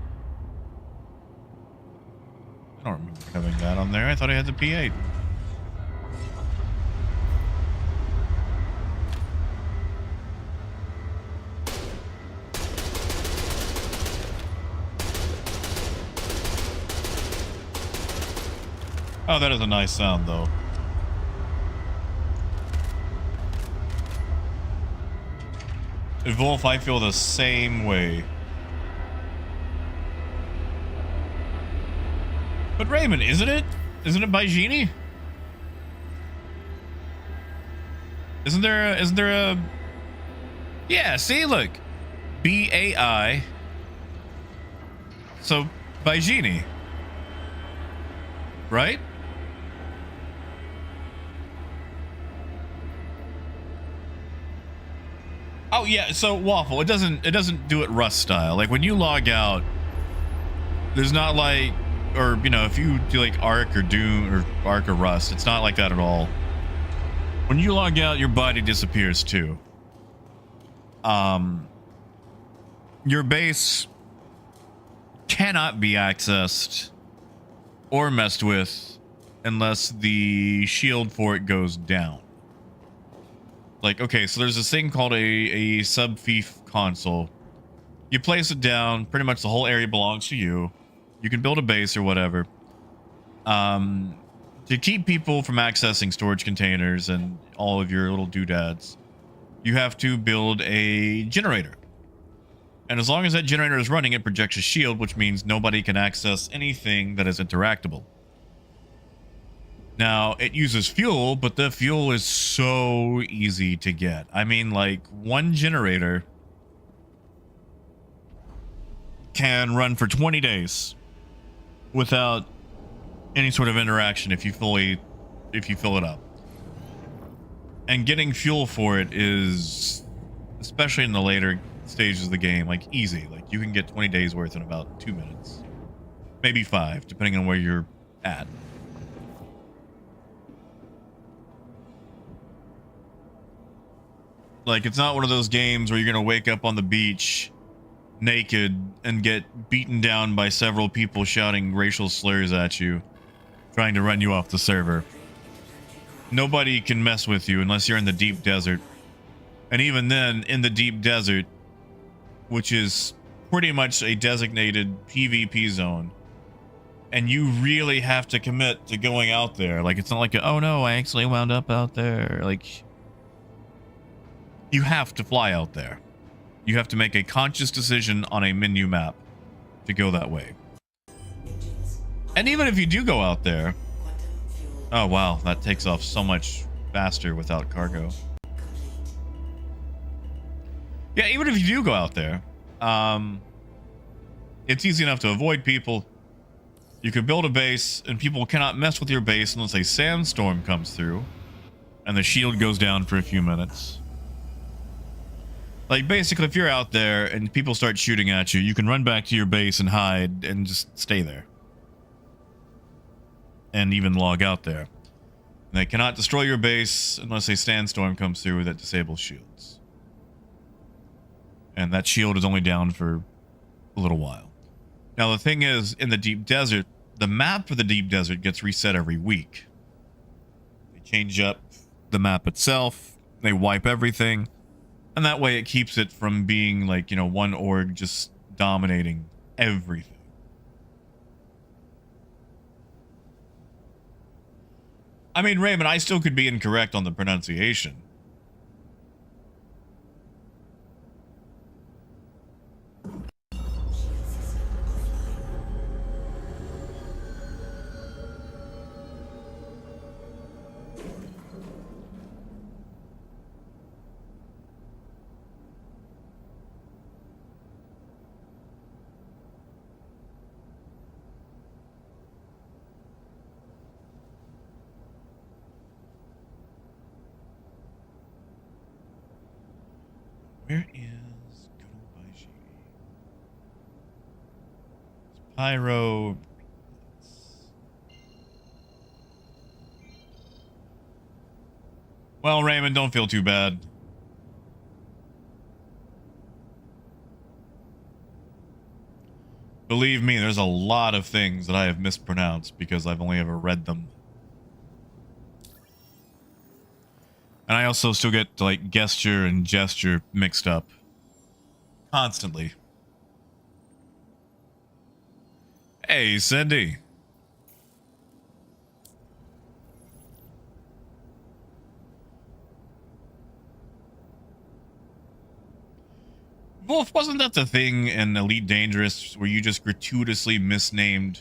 I don't remember having that on there. I thought I had the P8. Oh, that is a nice sound, though. Wolf, I feel the same way. But Raymond, isn't it? Isn't it Baijini? Isn't there a... Yeah, see, look. B-A-I. So, Baijini. Right? Oh yeah, so Waffle, it doesn't do it Rust style. Like when you log out, there's not like, or you know, if you do like Arc or Doom or Arc or Rust, it's not like that at all. When you log out, your body disappears too. Your base cannot be accessed or messed with unless the shield for it goes down. Like, okay, so there's this thing called a sub-fief console. You place it down, pretty much the whole area belongs to you. You can build a base or whatever. To keep people from accessing storage containers and all of your little doodads, you have to build a generator. And as long as that generator is running, it projects a shield, which means nobody can access anything that is interactable. Now, it uses fuel, but the fuel is so easy to get. I mean, like, one generator can run for 20 days without any sort of interaction if you fill it up. And getting fuel for it is, especially in the later stages of the game, like, easy. Like, you can get 20 days worth in about 2 minutes. Maybe 5, depending on where you're at. Like, it's not one of those games where you're going to wake up on the beach naked and get beaten down by several people shouting racial slurs at you, trying to run you off the server. Nobody can mess with you unless you're in the deep desert. And even then, in the deep desert, which is pretty much a designated PvP zone, and you really have to commit to going out there. Like, it's not like, oh no, I actually wound up out there. Like, you have to fly out there. You have to make a conscious decision on a menu map to go that way. And even if you do go out there, oh wow, that takes off so much faster without cargo. Yeah, even if you do go out there, it's easy enough to avoid people. You could build a base, and people cannot mess with your base unless a sandstorm comes through, and the shield goes down for a few minutes. Like, basically, if you're out there and people start shooting at you, you can run back to your base and hide and just stay there. And even log out there. And they cannot destroy your base unless a sandstorm comes through that disables shields. And that shield is only down for a little while. Now, the thing is, in the deep desert, the map for the deep desert gets reset every week. They change up the map itself. They wipe everything. And that way it keeps it from being like, you know, one org just dominating everything. I mean, Raymond, I still could be incorrect on the pronunciation. Where is good old Baiji? It's Pyro. Well, Raymond, don't feel too bad. Believe me, there's a lot of things that I have mispronounced because I've only ever read them. And I also still get, like, gesture and gesture mixed up. Constantly. Hey, Cindy. Wolf, wasn't that the thing in Elite Dangerous where you just gratuitously misnamed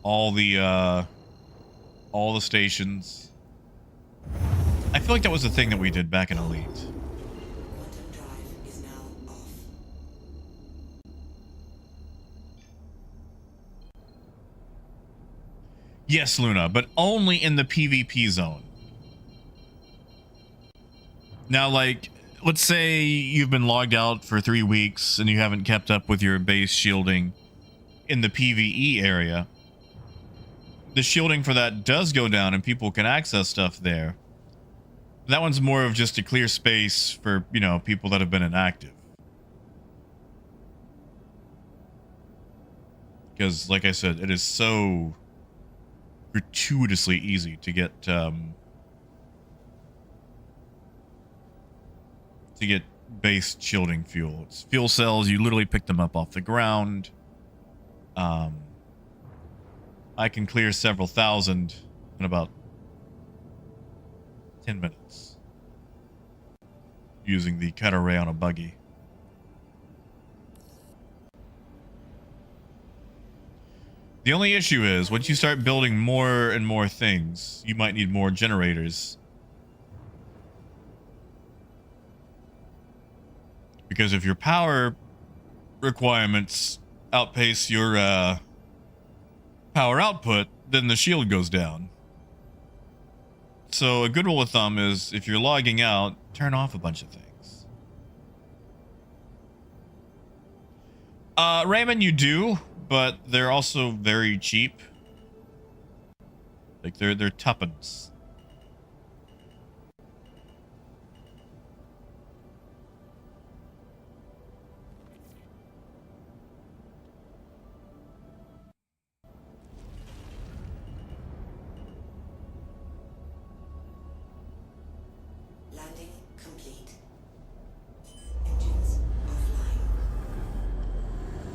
all the stations? I feel like that was the thing that we did back in Elite. Quantum drive is now off. Yes, Luna, but only in the PvP zone. Now, like, let's say you've been logged out for 3 weeks and you haven't kept up with your base shielding in the PvE area. The shielding for that does go down and people can access stuff there. That one's more of just a clear space for, you know, people that have been inactive. Because, like I said, it is so gratuitously easy to get base shielding fuel. It's fuel cells, you literally pick them up off the ground. I can clear several thousand in about 10 minutes using the cut array on a buggy. The only issue is once you start building more and more things, you might need more generators. Because if your power requirements outpace your power output, then the shield goes down. So a good rule of thumb is if you're logging out, turn off a bunch of things. Raymond, you do, but they're also very cheap. Like they're tuppence. Landing complete. Engines offline.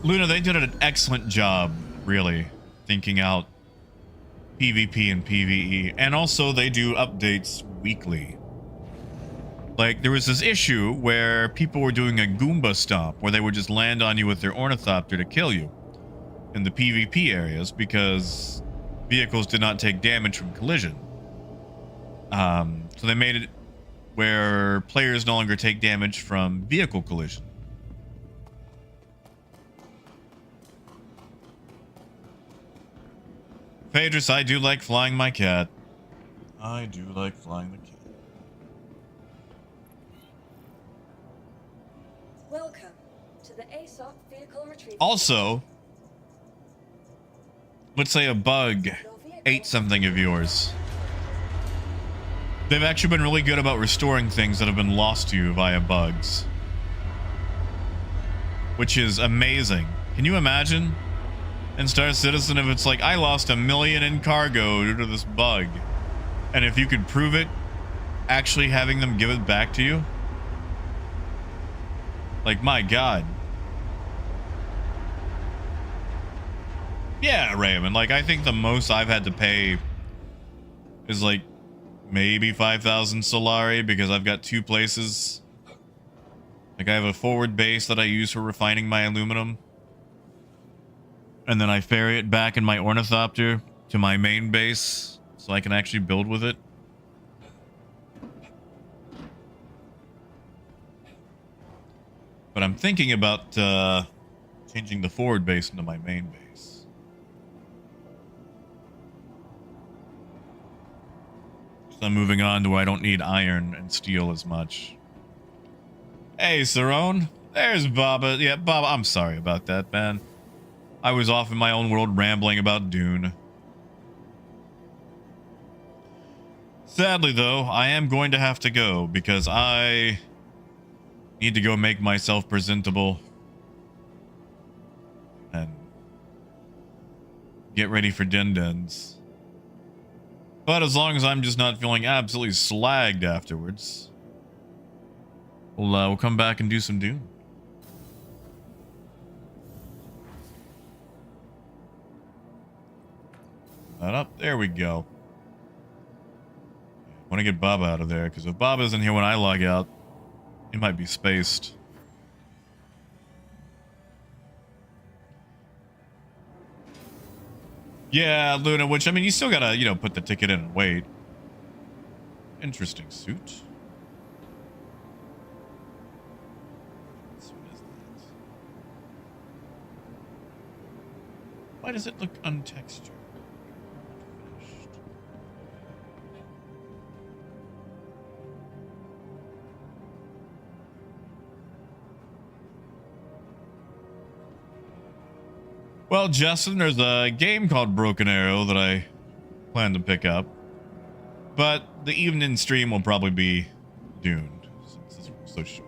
Luna, they did an excellent job, really, thinking out PvP and PvE. And also, they do updates weekly. Like, there was this issue where people were doing a Goomba stomp, where they would just land on you with their ornithopter to kill you in the PvP areas because vehicles did not take damage from collision. So they made it where players no longer take damage from vehicle collision. Phaedrus, I do like flying my cat. I do like flying the cat. Welcome to the ASOP vehicle retrieval. Also, let's say a bug ate something of yours. They've actually been really good about restoring things that have been lost to you via bugs, which is amazing. Can you imagine in Star Citizen if it's like, I lost 1 million in cargo due to this bug, and if you could prove it, actually having them give it back to you? Like, my God. Yeah, Raymond, like, I think the most I've had to pay is like maybe 5,000 Solari, because I've got 2 places. Like, I have a forward base that I use for refining my aluminum, and then I ferry it back in my ornithopter to my main base so I can actually build with it. But I'm thinking about changing the forward base into my main base. So I'm moving on to where I don't need iron and steel as much. Hey, Cerrone. There's Baba. Yeah, Baba, I'm sorry about that, man. I was off in my own world rambling about Dune. Sadly, though, I am going to have to go because I need to go make myself presentable and get ready for din-dins. But as long as I'm just not feeling absolutely slagged afterwards, we'll come back and do some Dune. That up. There we go. I want to get Bob out of there, because if Bob isn't here when I log out, he might be spaced. Yeah, Luna, which, I mean, you still gotta, you know, put the ticket in and wait. Interesting suit. What suit is that? Why does it look untextured? Finished. Well, Justin, there's a game called Broken Arrow that I plan to pick up. But the evening stream will probably be Dune, since it's so short.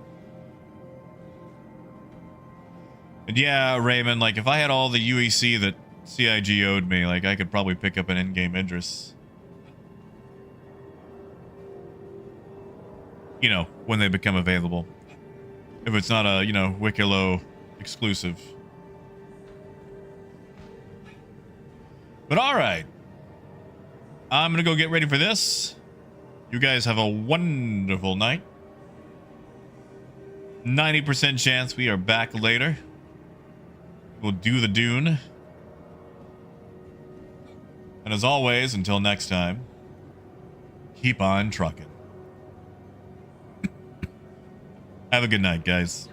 And yeah, Raymond, like, if I had all the UEC that CIG owed me, like, I could probably pick up an in-game Idris. You know, when they become available. If it's not a, you know, Wikilo exclusive. But alright. I'm gonna go get ready for this. You guys have a wonderful night. 90% chance we are back later. We'll do the Dune. And as always, until next time, keep on trucking. Have a good night, guys.